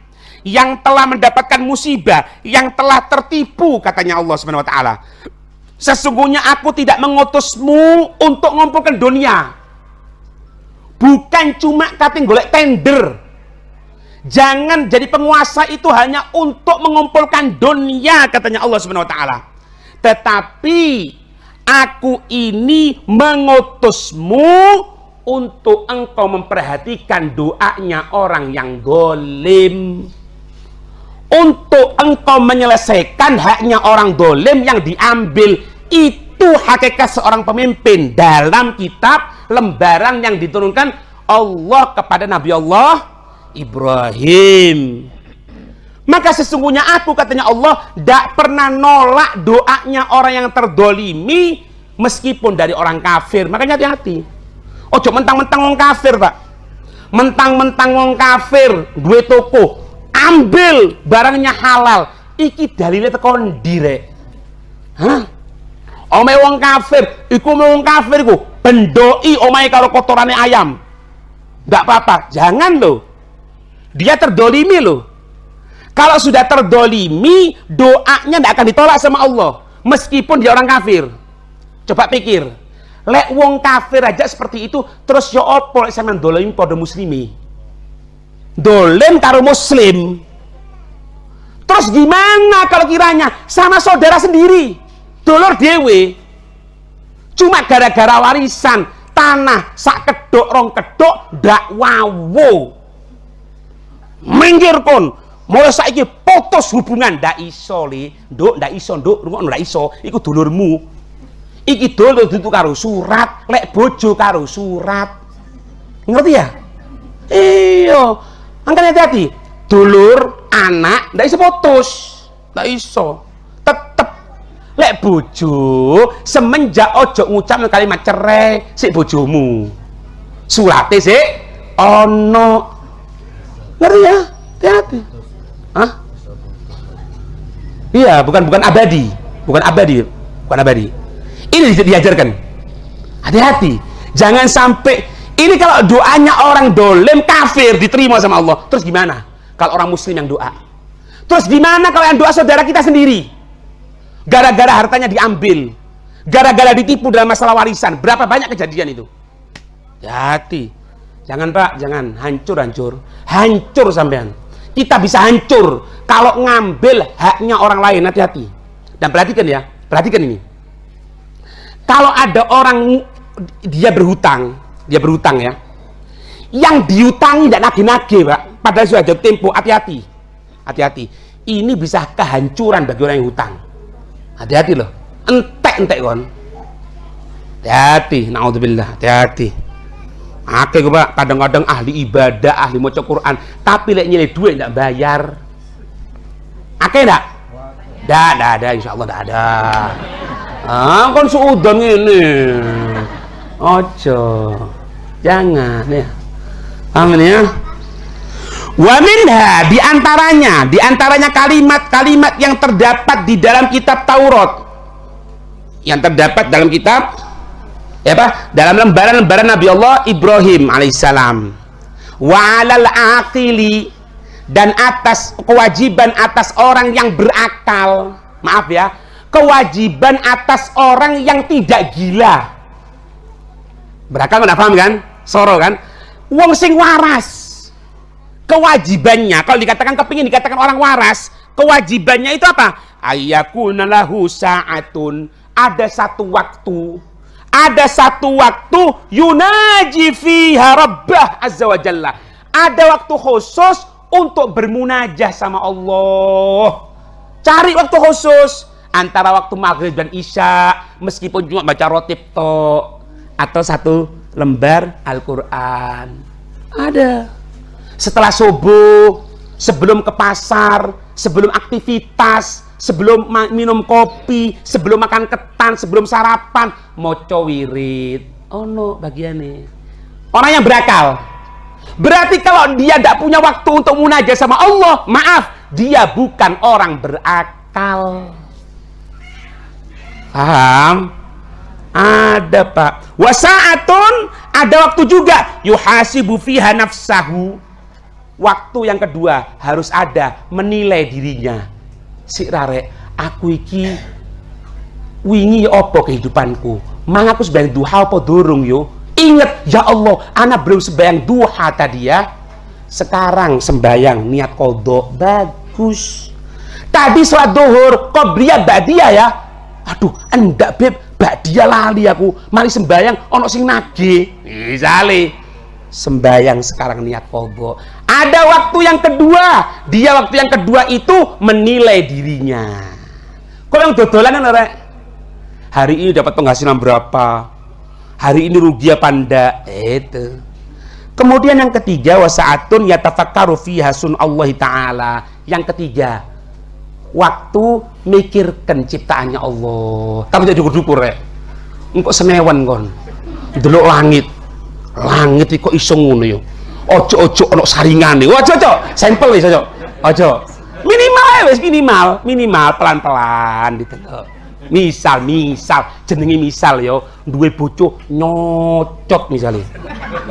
yang telah mendapatkan musibah, yang telah tertipu," katanya Allah Subhanahu wa taala. "Sesungguhnya aku tidak mengutusmu untuk mengumpulkan dunia." Bukan cuma kating golek tender. Jangan jadi penguasa itu hanya untuk mengumpulkan dunia, katanya Allah Subhanahu wa taala. Tetapi aku ini mengutusmu untuk engkau memperhatikan doanya orang yang golim, untuk engkau menyelesaikan haknya orang golim yang diambil. Itu hakikat seorang pemimpin dalam kitab lembaran yang diturunkan Allah kepada Nabi Allah Ibrahim. Maka sesungguhnya aku, katanya Allah, tidak pernah nolak doanya orang yang terdolimi meskipun dari orang kafir. Makanya hati-hati. Ojo mentang-mentang wong kafir, Pak. Mentang-mentang wong kafir duwe toko, ambil barangnya halal. Iki dalile teko ndi rek? Hah? Omahe wong kafir, wong kafir iku bendoi omahe karo kotorane ayam. Enggak apa-apa, jangan loh. Dia terdolimi loh. Kalau sudah terdolimi, doanya tidak akan ditolak sama Allah, meskipun dia orang kafir. Coba pikir, lek wong kafir aja seperti itu, terus ya opo lek sampean dolimi pada muslimi? Dolim karo muslim. Terus gimana kalau kiranya sama saudara sendiri? Dolor dewe, cuma gara-gara warisan tanah sak kedok rong kedok ndak wawo. Minggir kon, mulai saiki putus hubungan. Ndak iso li, nduk, ndak iso nduk, rungokno ndak iso. Iku dulurmu. Iki dulur itu karo surat, lek bojo karo surat. Ngerti ya? Iya. Angkat hati-hati. Dulur, anak ndak iso putus. tak iso. Tetep lek bojo semenjak ojo ngucap kalimat cerai sik bojomu. Surate sik ono. Ngerti ya? Hati-hati. Hah? Iya, bukan abadi. Bukan abadi. Ini diajarkan. Hati-hati. Jangan sampai ini kalau doanya orang dolim kafir diterima sama Allah. Terus gimana kalau orang muslim yang doa? Terus gimana kalau yang doa saudara kita sendiri? Gara-gara hartanya diambil, gara-gara ditipu dalam masalah warisan. Berapa banyak kejadian itu? Hati. Jangan Pak, jangan hancur sampean. Kita bisa hancur kalau ngambil haknya orang lain. Hati-hati. Dan perhatikan ini. Kalau ada orang dia berhutang ya, yang diutangi tidak nagih-nagih Pak, padahal sudah jatuh tempo. Hati-hati. Ini bisa kehancuran bagi orang yang hutang. Hati-hati loh, entek kon. Hati-hati, naudzubillah, hati-hati. Akeh Pak, kadang-kadang ahli ibadah, ahli maca Quran, tapi lek nyilih duit tidak bayar. Akeh enggak? Enggak ada, insyaallah enggak ada. Kon suudon ini. Ojo. Jangan ya. Paham ya? Wa minha, di antaranya kalimat-kalimat yang terdapat di dalam kitab Taurat. Yang terdapat dalam kitab dalam lembaran-lembaran Nabi Allah Ibrahim alaihissalam. Wa 'alal aqili, dan atas kewajiban atas orang yang berakal. Maaf ya, kewajiban atas orang yang tidak gila. Berakal kan, paham kan? Soro kan? Wong sing waras. Kewajibannya, kalau dikatakan kepingin dikatakan orang waras, kewajibannya itu apa? Ayyakuna lahu sa'atun, ada satu waktu yunaji fiha rabbah azza wa jalla. Ada waktu khusus untuk bermunajah sama Allah. Cari waktu khusus antara waktu maghrib dan isya, meskipun cuma baca rotib atau satu lembar Al-Quran. Ada. Setelah subuh, sebelum ke pasar, sebelum aktivitas, sebelum minum kopi, sebelum makan ketan, sebelum sarapan, moco wirid. Oh no, bagiannya orang yang berakal. Berarti kalau dia tidak punya waktu untuk munajat sama Allah, maaf, dia bukan orang berakal. Paham? Ada Pak. Wasa'atun, ada waktu juga yuhasibu fiha nafsahu. Waktu yang kedua harus ada menilai dirinya. Si rare, aku iki wingi opo kehidupanku. Mang aku sembahyang duha apa durung yo? Ingat, ya Allah, anak belum sembahyang duha tadi ya. Sekarang sembahyang niat qodho, bagus. Tadi sholat duhur, qobliyah ba'diyah ya. Aduh, enggak beb, ba'diyah lali aku. Mari sembahyang ono sing nagih. Misale sembahyang sekarang niat qodho. Ada waktu yang kedua. Waktu yang kedua itu menilai dirinya. Kalau yang dodolan kan, hari ini dapat penghasilan berapa? Hari ini rugi apa enggak? Itu. Kemudian yang ketiga, wasa'atun yatafakkaru fiha Allah Ta'ala. Yang ketiga, waktu mikirkan ciptaannya Allah. Tapi jadi dukur rek. Engkau senewan kon. Delok langit. Langit iki kok iso ngono yo. Ojo ono saringane. Ojo, sampel wis ojo. Minimal wis minimal pelan-pelan ditelok. Misal jenenge misal yo, duwe bojo nyocot misalnya.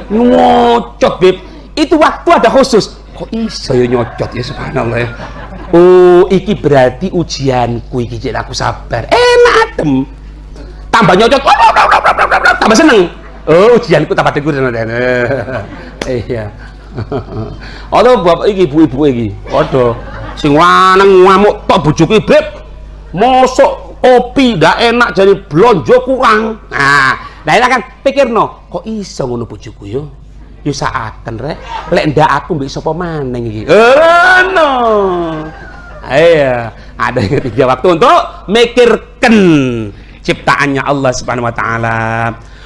Nyocot beb. Itu waktu ada khusus. Kok iso yo nyocot ya, subhanallah ya. Oh, iki berarti ujianku iki cek aku sabar. Enak adem. Tambah nyocot, tambah seneng. Oh, ujianku tambah tegur. Iya. Ada bapak iki ibu-ibu iki. Ada sing lanang ngamuk tok bojoku beb. Mosok kopi ndak enak jadi blonjo kurang. Nah enak kan pikirno, kok iso ngono bojoku yo? Yo saaken rek. Lek ndak aku mbek sapa maneh iki. No. Iya, ada yang ketiga waktu untuk mikirkan ciptaannya Allah Subhanahu wa taala.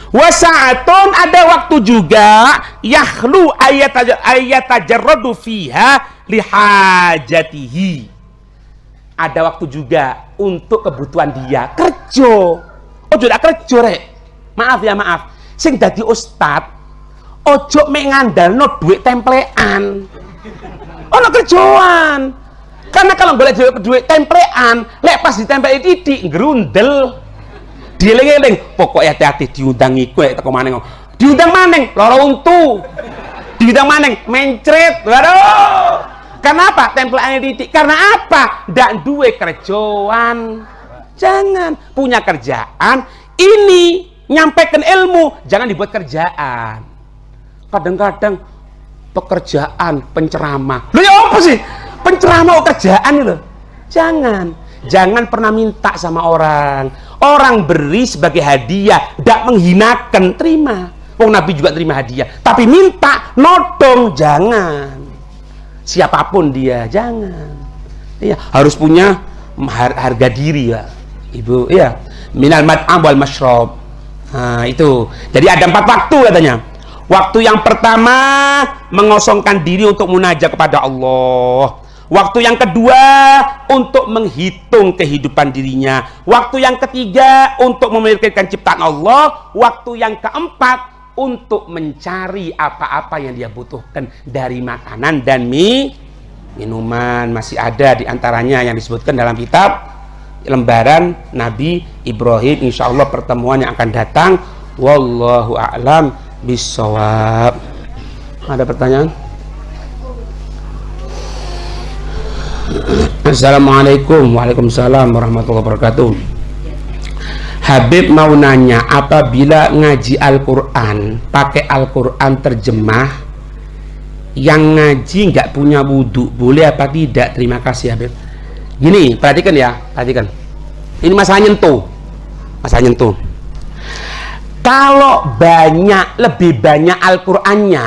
Wasa'atun, ada waktu juga yakhlu ayatajarradu fiha lihajatihi. ada waktu juga untuk kebutuhan dia. Kerja. Ojo dak kerja rek. Maaf ya, maaf. Sing dadi ustad ojo mek ngandalno duit templean. Ono kerjaan. Karena kalau boleh duit templean, lek pas ditempeli titik ngerundel. Dieling-eling, pokoknya hati-hati diundang iku teko maneng. Diundang maneng, loro untu. Diundang maneng, mencret. Waduh. Kenapa templeannya titik? Karena apa? Ndak duwe kerjaan. Jangan punya kerjaan, ini nyampaikan ilmu, jangan dibuat kerjaan. Kadang-kadang pekerjaan penceramah. Loh ya apa sih? Penceramah kerjaan itu. Jangan pernah minta sama orang. Orang beri sebagai hadiah, tidak menghinakan, terima. Wong Nabi juga terima hadiah, tapi minta nodong jangan. Siapapun dia jangan. Iya, harus punya harga diri ya, Ibu. Iya, minal mat'am wal masyrab. Nah, itu. Jadi ada 4 waktu katanya. Waktu yang pertama mengosongkan diri untuk munajat kepada Allah. Waktu yang kedua untuk menghitung kehidupan dirinya. Waktu yang ketiga untuk memikirkan ciptaan Allah. Waktu yang keempat untuk mencari apa-apa yang dia butuhkan dari makanan dan minuman. Masih ada di antaranya yang disebutkan dalam kitab lembaran Nabi Ibrahim. Insya Allah pertemuan yang akan datang. Wallahu a'lam bishawab. Ada pertanyaan? Assalamualaikum. Waalaikumsalam warahmatullahi wabarakatuh. Habib mau nanya, apabila ngaji Al-Quran pakai Al-Quran terjemah, yang ngaji nggak punya wudhu, boleh apa tidak? Terima kasih Habib. Gini, perhatikan ya, perhatikan. Ini masalah nyentuh. Kalau lebih banyak Al-Qur'annya,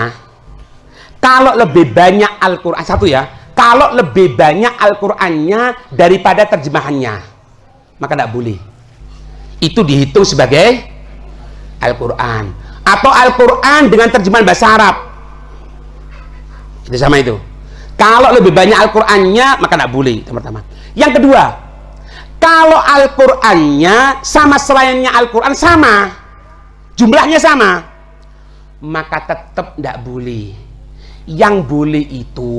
kalau lebih banyak Al-Qur'an, satu ya, kalau lebih banyak Al-Qur'annya daripada terjemahannya, maka tidak boleh. Itu dihitung sebagai Al-Qur'an. Atau Al-Qur'an dengan terjemahan bahasa Arab. Itu sama itu. Kalau lebih banyak Al-Qur'annya, maka tidak boleh, pertama. Yang kedua, kalau Al-Qur'annya sama selainnya Al-Qur'an sama, jumlahnya sama, maka tetap tidak boleh. Yang boleh itu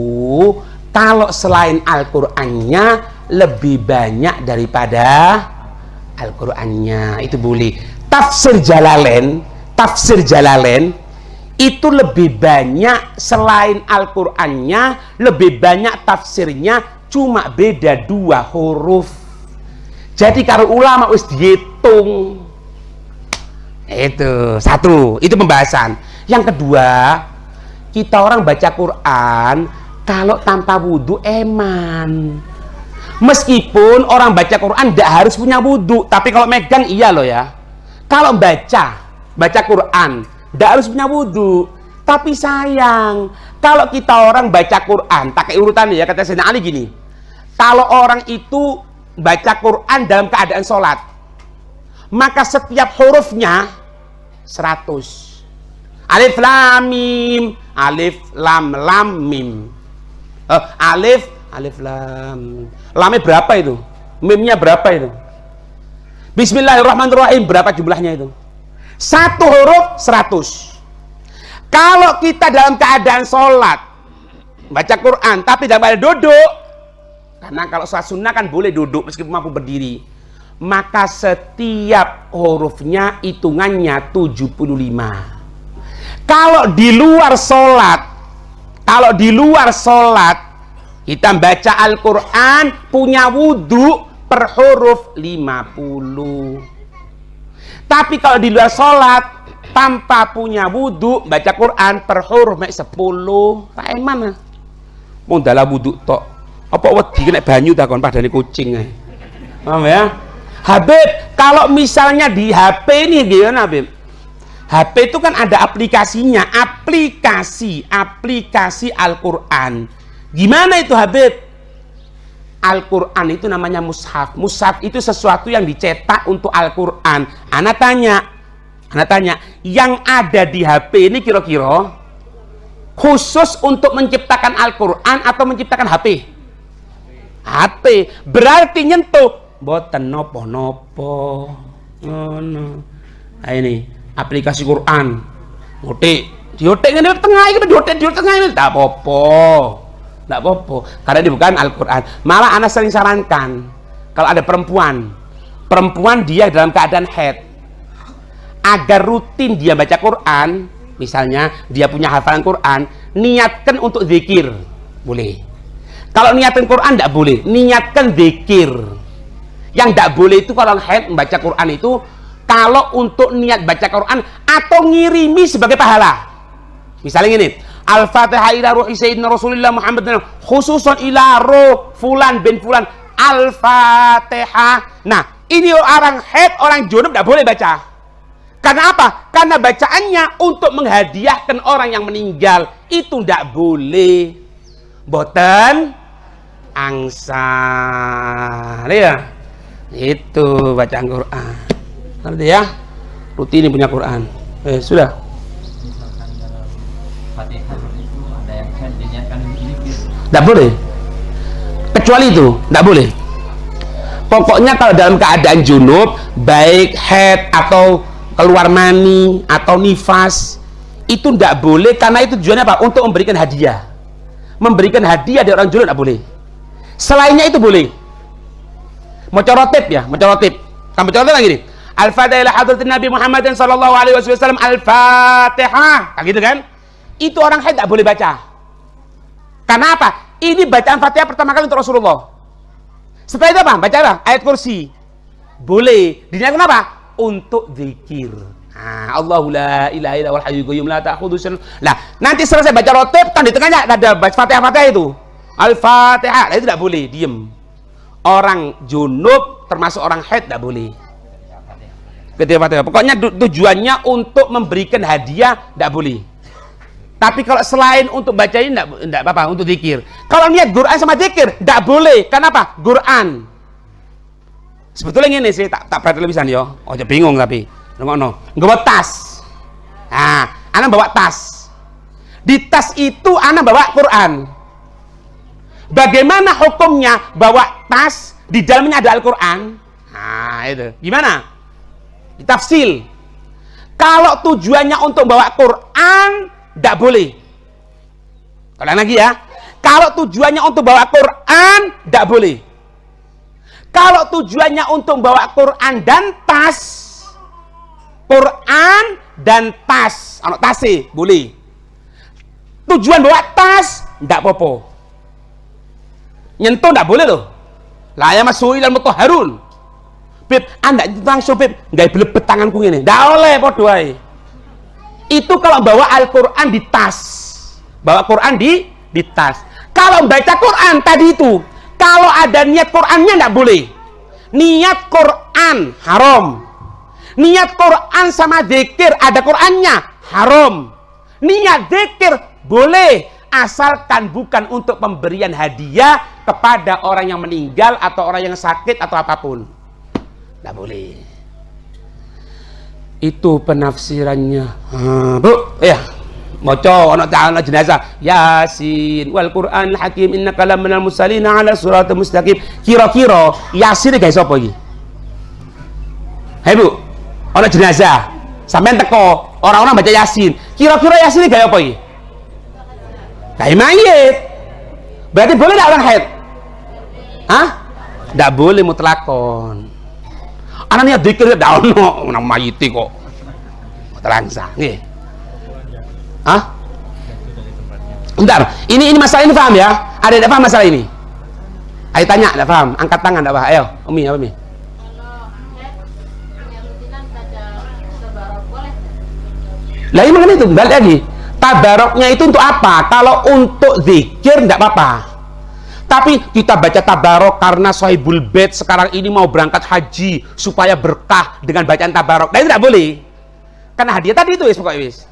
kalau selain Al-Qur'annya lebih banyak daripada Al-Qur'annya, itu boleh. Tafsir Jalalain itu lebih banyak selain Al-Qur'annya, lebih banyak tafsirnya, cuma beda 2 huruf. Jadi kalau ulama wis dihitung. Itu satu, itu pembahasan. Yang kedua, kita orang baca Quran kalau tanpa wudhu eman. Meskipun orang baca Quran tidak harus punya wudhu, tapi kalau megang iya loh ya. Kalau baca Quran tidak harus punya wudhu, tapi sayang kalau kita orang baca Quran pakai urutan ya, kata Sayyidina Ali gini, kalau orang itu baca Quran dalam keadaan sholat, maka setiap hurufnya 100. Alif lam mim, alif lam lam mim. Alif lam. Lamnya berapa itu? Mimnya berapa itu? Bismillahirrahmanirrahim berapa jumlahnya itu? 1 huruf 100. Kalau kita dalam keadaan sholat baca Quran tapi dalam keadaan duduk, karena kalau sholat sunnah kan boleh duduk meskipun mampu berdiri, maka setiap hurufnya hitungannya 75. Kalau di luar sholat kita baca Al-Quran punya wudhu per huruf 50. Tapi kalau di luar sholat tanpa punya wudhu baca Quran per huruf 10, tak eman. Mau dalam wudhu tok apa wedi kena banyu takon padane kucing. Paham ya? Habib, kalau misalnya di HP ini gimana Habib? HP itu kan ada aplikasinya, aplikasi Al-Quran. Gimana itu Habib? Al-Quran itu namanya mushaf. Mushaf itu sesuatu yang dicetak untuk Al-Quran. Anak tanya, yang ada di HP ini kira-kira khusus untuk menciptakan Al-Quran atau menciptakan HP? hati. Berarti nyentuh boten nopo-nopo. Ngono. Nah ini aplikasi Quran. Diotek ngene tengah iki diotek tengah ini tak apa-apa. Enggak apa-apa. Karena ini bukan Al-Qur'an. Malah ana sering sarankan kalau ada perempuan dia dalam keadaan haid, agar rutin dia baca Quran, misalnya dia punya hafalan Quran, niatkan untuk zikir, boleh. Kalau niatkan Quran tidak boleh, niatkan zikir. Yang tidak boleh itu kalau haid membaca Quran itu, kalau untuk niat baca Quran atau ngirimi sebagai pahala. Misalnya ini, Al-Fatihah ila ruhi Sayyidina Rasulullah Muhammad khususan ila ruh fulan bin fulan, Al-Fatihah. Nah, ini orang haid, orang junub tidak boleh baca. Karena apa? Karena bacaannya untuk menghadiahkan orang yang meninggal. Itu tidak boleh. Boten angsal ya. Itu bacaan Quran. Ngerti ya? Rutin punya Quran. Sudah. Fatihah itu ada yang kan diniatkan zikir. Tidak boleh. Kecuali itu, tidak boleh. Pokoknya kalau dalam keadaan junub, baik haid atau keluar mani atau nifas, itu tidak boleh, karena itu tujuannya apa? Untuk memberikan hadiah. Memberikan hadiah dari orang junub tidak boleh. Selainnya itu boleh. Mau corotip ya, mau corotip. Kamu corotip lagi nih. Al-Fatihah ila hadratin Nabi Muhammad sallallahu alaihi wasallam, Al-Fatihah. Kayak gitu kan? Itu orang haid tidak boleh baca. Karena apa? Ini bacaan Fatihah pertama kali untuk Rasulullah. Setelah itu apa? Baca apa? Ayat kursi. Boleh. Diniatkan apa? Untuk zikir. Nah, Allahu la ilaha illa huwal hayyul qayyum la ta'khudhuhu sinatun. Nah, nanti selesai baca rotib, kan di tengahnya ada Fatihah itu. Al-Fatihah. Nah, itu tidak boleh, diem. Orang junub termasuk orang haid tidak boleh. Ketika Fatihah. Pokoknya tujuannya untuk memberikan hadiah tidak boleh. Tapi kalau selain untuk baca ini tidak apa-apa, untuk zikir. Kalau niat Quran sama zikir tidak boleh. Kenapa? Quran. Sebetulnya ini sih tak perhatian lebihan yo. Oh, bingung tapi. Ngono. Nggawa tas. Nah, ana bawa tas. Di tas itu ana bawa Quran. Bagaimana hukumnya bawa tas di dalamnya ada Al-Qur'an? Nah, itu. Gimana? Ditafsil. Kalau tujuannya untuk bawa Quran, tidak boleh. Kalian lagi ya. Kalau tujuannya untuk bawa Quran, tidak boleh. Kalau tujuannya untuk bawa Quran dan tas, Quran dan tas, anak tase boleh. Tujuan bawa tas, tidak apa-apa. Nyentuh tidak boleh loh. Lah ya masuk ilal mutahharun. Beb, anda langsung beb, nggak belebet tanganku ini. Tidak oleh podoai. Itu kalau bawa Al-Quran di tas, bawa Quran di tas. Kalau baca Quran tadi itu, kalau ada niat Qurannya tidak boleh. Niat Quran haram. Niat Quran sama zikir ada Qurannya haram. Niat zikir boleh, asalkan bukan untuk pemberian hadiah kepada orang yang meninggal atau orang yang sakit atau apapun. Tidak boleh. Itu penafsirannya. Bu, ya. Maca ana ta'ala jenazah Yasin wal Qur'anil Hakim innaka laminal mursalin ala siratal mustaqim. Kira-kira Yasin guys apa iki? Hei Bu, ana jenazah. Sampeyan teko, orang-orang baca Yasin. Kira-kira Yasin gaya apa iki? Gaya mayit. Berarti boleh enggak orang haid? Hah? Enggak boleh mutlakon. Ana niat dzikir ndak ono nang mayit kok. Terangsa nggih. Hah? Bentar, ini masalah ini paham ya? Ada tidak paham masalah ini? Ayo tanya, tidak paham? Angkat tangan, tidak paham? Ayo, Umi, apa Umi? Lah ini makanya itu, balik lagi. Tabaroknya itu untuk apa? Kalau untuk zikir, tidak apa-apa. Tapi kita baca tabarok karena sahibul bait sekarang ini mau berangkat haji supaya berkah dengan bacaan tabarok. Nah itu tidak boleh. Karena hadiah tadi itu pokoknya wis.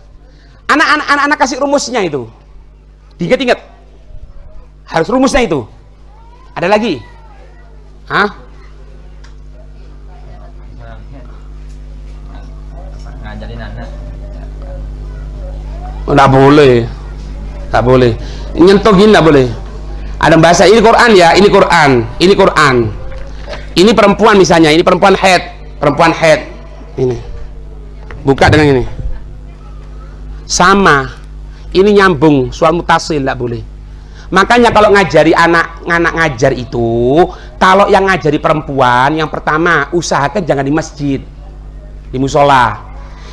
Anak-anak kasih rumusnya itu. Diingat-ingat. Harus rumusnya itu. Ada lagi? Hah? Ngajarin anak. Nggak boleh. Nggak boleh. Nyentuh gini nggak boleh. Ada bahasa ini Quran ya, ini Quran, ini Quran. Ini perempuan misalnya, ini perempuan haid, perempuan haid. Ini. Buka dengan ini. Sama. Ini nyambung, soal mutasil enggak boleh. Makanya kalau ngajari anak ngajar itu, kalau yang ngajari perempuan, yang pertama usahakan jangan di masjid, di musola.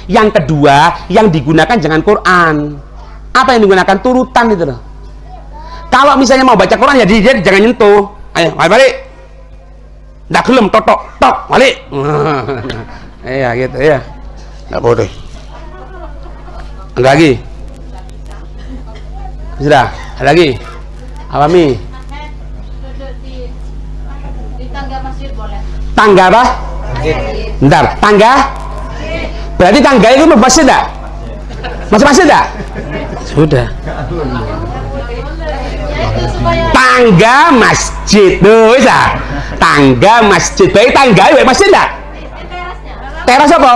Yang kedua, yang digunakan jangan Quran. Apa yang digunakan? Turutan itu loh. Kalau misalnya mau baca Quran ya dia jangan nyentuh. Ayo, balik. Nggak gelem, tok, balik. Iya gitu ya. Nggak boleh. Ada lagi? Sudah, ada lagi? Apa Mi? Di tangga masjid boleh. Tangga apa? Bentar, tangga? Berarti tangga itu masjid enggak? Masjid enggak? Sudah. Tangga masjid. Tuh, bisa. Tangga masjid. Baik tangga ya masjid enggak? Teras apa?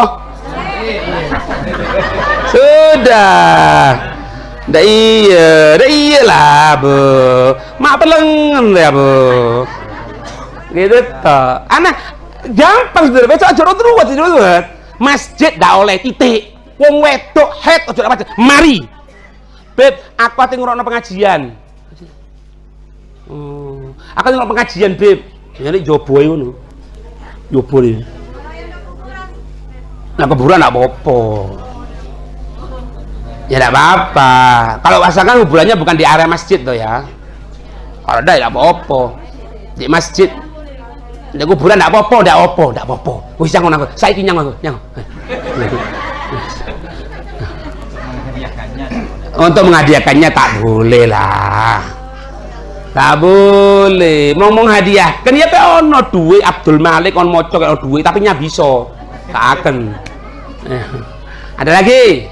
Sudah. Dah iya lah Bu. Mak pelengen ya Bu. Gitu toh. Anak gampang sudah. Besok aja terus. Masjid dah oleh titik. Wong wedok head aja apa. Mari. Beb, aku ate ngrungokno pengajian. Aku ngrungokno pengajian, Beb. Nyari jobo ae ngono. Jobo iki. Nah, kuburan enggak apa-apa. Ya enggak apa-apa. Kalau asalkan kuburannya bukan di area masjid tuh ya. Kalau ada ya apa-apa. Di masjid. Di kuburan enggak apa-apa. Wis jangan aku. Saiki nyang aku. Untuk menghadiahkannya tak boleh lah. Tak boleh. Ngomong hadiah. Kan ya pe ono duit Abdul Malik on moco ono duit tapi nya bisa. Tak akan. Ada lagi?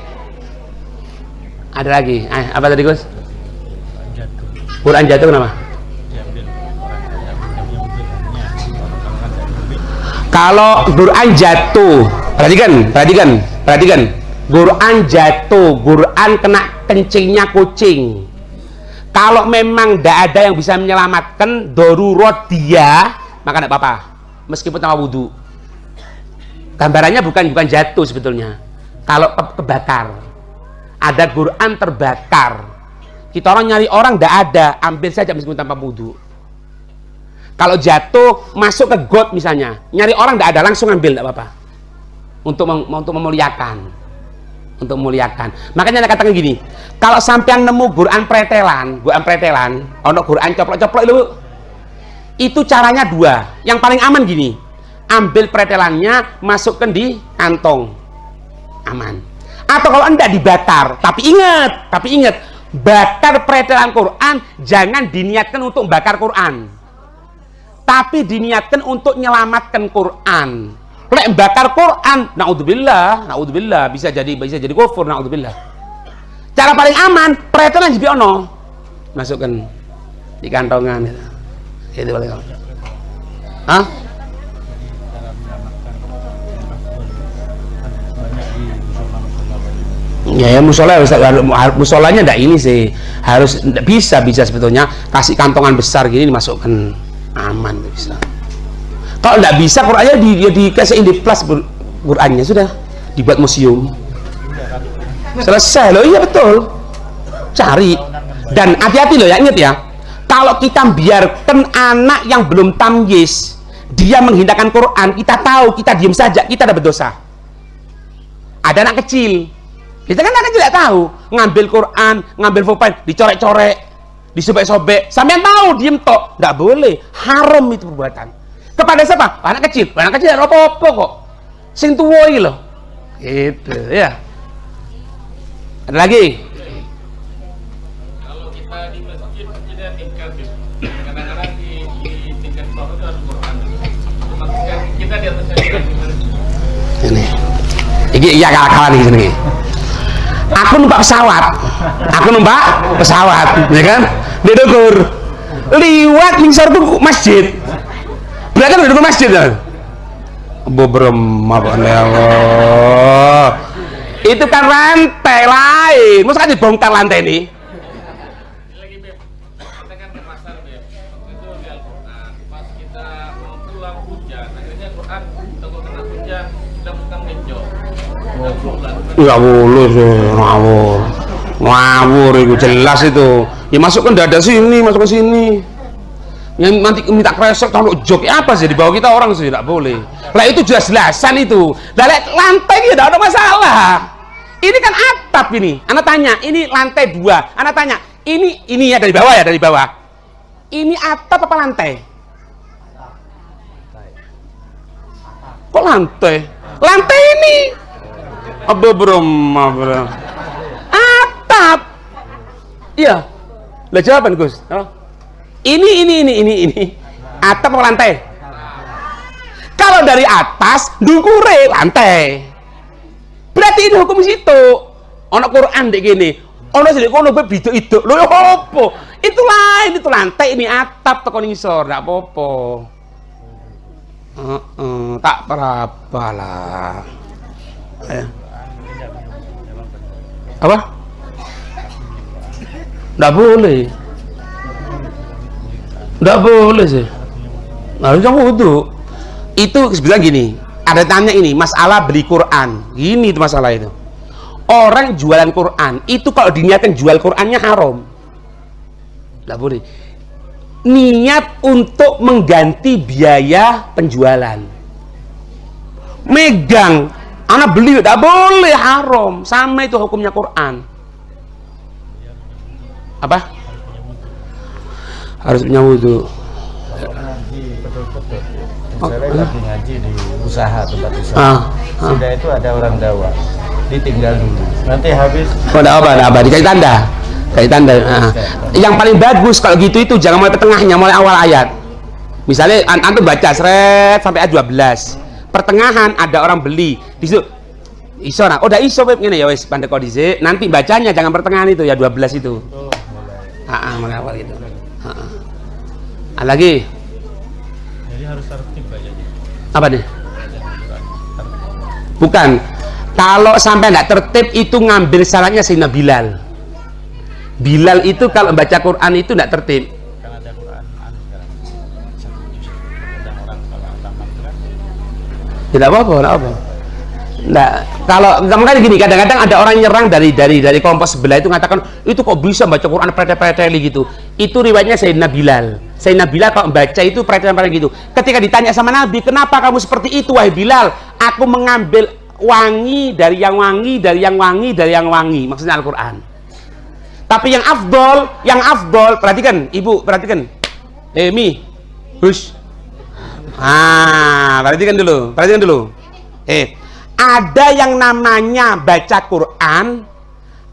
Ada lagi. Apa tadi Gus? Quran jatuh kenapa? Kalau Quran jatuh, perhatikan. Quran jatuh, Quran kena kencingnya kucing. Kalau memang tidak ada yang bisa menyelamatkan darurat dia, maka tidak apa-apa. Meskipun tanpa wudhu. Gambarannya bukan jatuh sebetulnya. Kalau kebakar, ada Quran terbakar. Kita orang nyari orang tidak ada, ambil saja meskipun tanpa wudhu. Kalau jatuh masuk ke got misalnya, nyari orang tidak ada langsung ambil tidak apa-apa. Untuk memuliakan. Untuk memuliakan. Makanya saya katakan gini, kalau sampean nemu Quran pretelan, ono Quran coplok-coplok itu caranya dua. Yang paling aman gini, ambil pretelannya, masukkan di kantong, aman. Atau kalau enggak dibakar, tapi ingat, bakar pretelan Quran jangan diniatkan untuk bakar Quran, tapi diniatkan untuk menyelamatkan Quran. Lek bakar Quran, naudzubillah, bisa jadi kufur, naudzubillah. Cara paling aman, pretelan jadi ono, masukkan di kantongan itu paling aman. Hah? Ya musolanya ndak ini sih, harus bisa sebetulnya kasih kantongan besar gini dimasukkan, aman bisa. Kalau nggak bisa Qurannya dikasihin di plus Qurannya sudah dibuat museum selesai loh. Iya betul, cari dan hati-hati loh ya, ingat ya, kalau kita biarkan anak yang belum tamyiz dia menghinakan Quran, kita tahu, kita diam saja, kita ada berdosa. Ada anak kecil, kita kan anak kecil tidak tahu, ngambil Quran, ngambil pulpen, dicorek-corek, disobek-sobek, sampean tahu, diem tok, nggak boleh, haram itu perbuatan. Kepada siapa? Anak kecil tidak apa-apa kok. Sing tuwa iki lho. Gitu ya. Ada lagi? Kalau kita di masjid tidak tingkat kadang-kadang di tingkat bawah itu ada Quran. Kita di atasnya ini. Iki iya kalah-kalah iki jenenge. Aku numpak pesawat, ya kan? Di Dogur. Liwat ning sortu masjid. Berarti kan udah masjid kan? Beberapa ya Allah. Itu kan rantai lain. Masa kan dibongkar lantai ini? lagi Beb. Kita kan ke pasar Beb. akhirnya Quran tunggu kena hujan sudah bukan mejo. Ya boleh sih, ngawur itu jelas itu. Ya masukkan dada sini, masuk ke sini. Yang nanti minta kresek taruh jok apa sih di bawah kita orang sih tidak boleh. Lah itu jelas-jelasan itu. Lah lantai tidak ada masalah. Ini kan atap ini. Anak tanya, ini lantai 2. Anak tanya, ini ya dari bawah ya, dari bawah. Ini atap apa lantai? Kok lantai? Lantai ini. Bro. Atap. Iya. Lah jawaban Gus. Oh. Ini. Atap apa lantai? Kalau dari atas, dukure lantai. Berarti ini hukum situ. Ono Quran dek gini. Ono sing kono be biduk-iduk. Lho opo? Itu lain, itu lantai, ini atap teko ngisor, ndak apa-apa. Tak berapa lah. Apa? Ndak boleh. Nggak boleh sih. Harus kamu wudu. Itu sebenarnya gini. Ada tanya ini masalah beli Quran. Gini itu masalah itu. Orang jualan Quran itu kalau diniatkan jual Qurannya haram. Nggak boleh. Niat untuk mengganti biaya penjualan. Megang. Anak beli nggak boleh, haram. Sama itu hukumnya Quran. Apa? Harus punya wudu. Ngaji betul-betul. Misalnya lagi ngaji di usaha, tempat usaha. Sudah itu ada orang dakwah, ditinggal dulu. Nanti habis. Oh, enggak apa, dikasih tanda. Kasih tanda. Yang paling bagus kalau gitu itu jangan mulai tengahnya, mulai awal ayat. Misalnya antum baca seret sampai ayat 12. Pertengahan ada orang beli. Di situ iso nah. Oh, udah iso ngene ya wis pandai kok dhisik. Nanti bacanya jangan pertengahan itu ya 12 itu. Mulai awal itu. Lagi. Jadi harus tertib bacanya. Apa nih? Bukan. Kalau sampai tidak tertib itu ngambil salahnya Sayyidina Bilal. Bilal itu kalau baca Quran itu tidak tertib. Kan ada Quran sekarang. Ada orang kalau tamat kan. Tidak apa-apa, tidak apa. Nah, kalau makanya gini, kadang-kadang ada orang nyerang dari kelompok sebelah itu mengatakan itu kok bisa baca Quran preteli gitu. Itu riwayatnya Sayyidina Bilal. Sayyidina Bilal kalau baca itu preteli gitu. Ketika ditanya sama Nabi, kenapa kamu seperti itu wahai Bilal? Aku mengambil wangi dari yang wangi, dari yang wangi, dari yang wangi. Maksudnya Al-Quran. Tapi yang afdol, perhatikan, ibu, perhatikan. Mi, hush. Perhatikan dulu. Ada yang namanya baca Quran,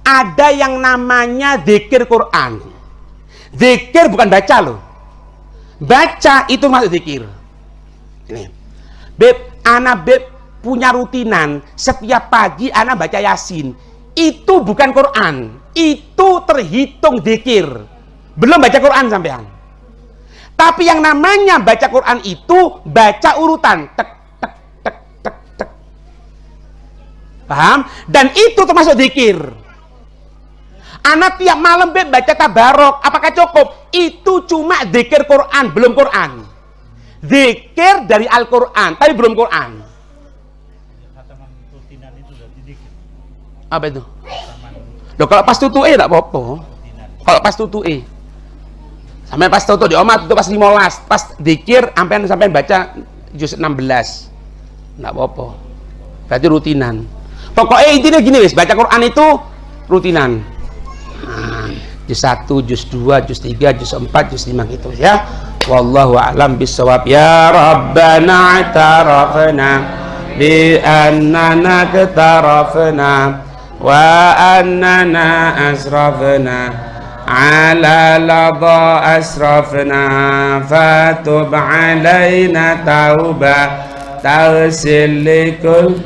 ada yang namanya zikir Quran. Zikir bukan baca loh. Baca itu masuk zikir. Ini. Ana punya rutinan setiap pagi ana baca Yasin. Itu bukan Quran, itu terhitung zikir. Belum baca Quran sampean. Tapi yang namanya baca Quran itu baca urutan. Tek. Paham? Dan itu termasuk zikir. Anak tiap malam baca tabarok, apakah cukup? Itu cuma zikir Quran, belum Quran. Zikir dari Al-Quran, tapi belum Quran. Khataman rutinan itu sudah zikir. Apa itu? Loh, kalau pas tutu'e tak apa-apa. Kalau pas tutu'e. Sampai pas tutu'e di omat, itu pas 15. Pas zikir, sampai baca juz 16. Enggak apa-apa. Berarti rutinan. Pokoknya intinya gini wis, baca Quran itu rutinan. Juz 1, juz 2, juz 3, juz 4, juz 5 gitu ya. Wallahu a'lam bissawab. Ya Rabbana i'tarafna bi annana katarafna wa annana asrafna ala ladha asrafna fatub alaina tauba taghsil likul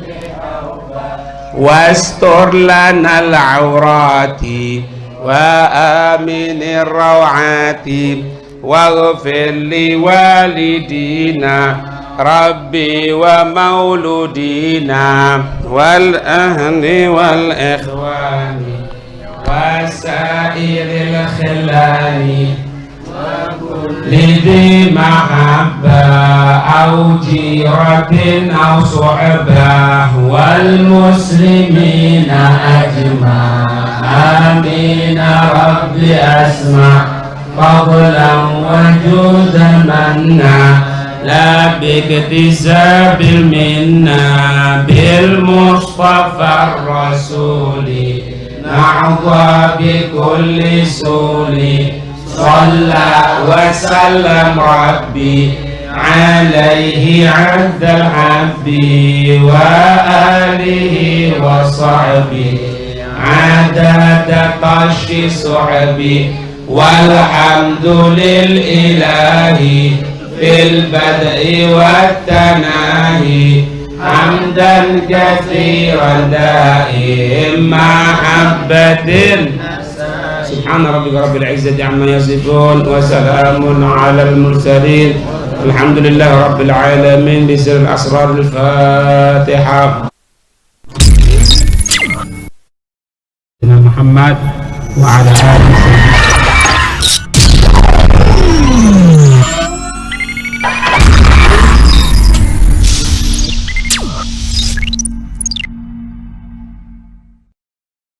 wastur lana al-awrati wa aminir rawati waghfir li walidina rabbi wa mauludina wal ahli wal ikhwani wa sairil khilani wa kulli لذي محبة أو جيرة أو صحبة والمسلمين أجمع آمين رب أسمع فضلا وجودا منا لا باكتساب المنة بالمصطفى الرسول نعظى بكل سول صلى وسلم ربي عليه عبد الحب وآله وصحبه عدد طش صحبي والحمد للإله في البدء والتناهي حمدا كثيرا دائم محبة سبحان ربك رب العزة عما يصفون وسلام على المرسلين الحمد لله رب العالمين بسر الأسرار الفاتحة محمد وعلى آله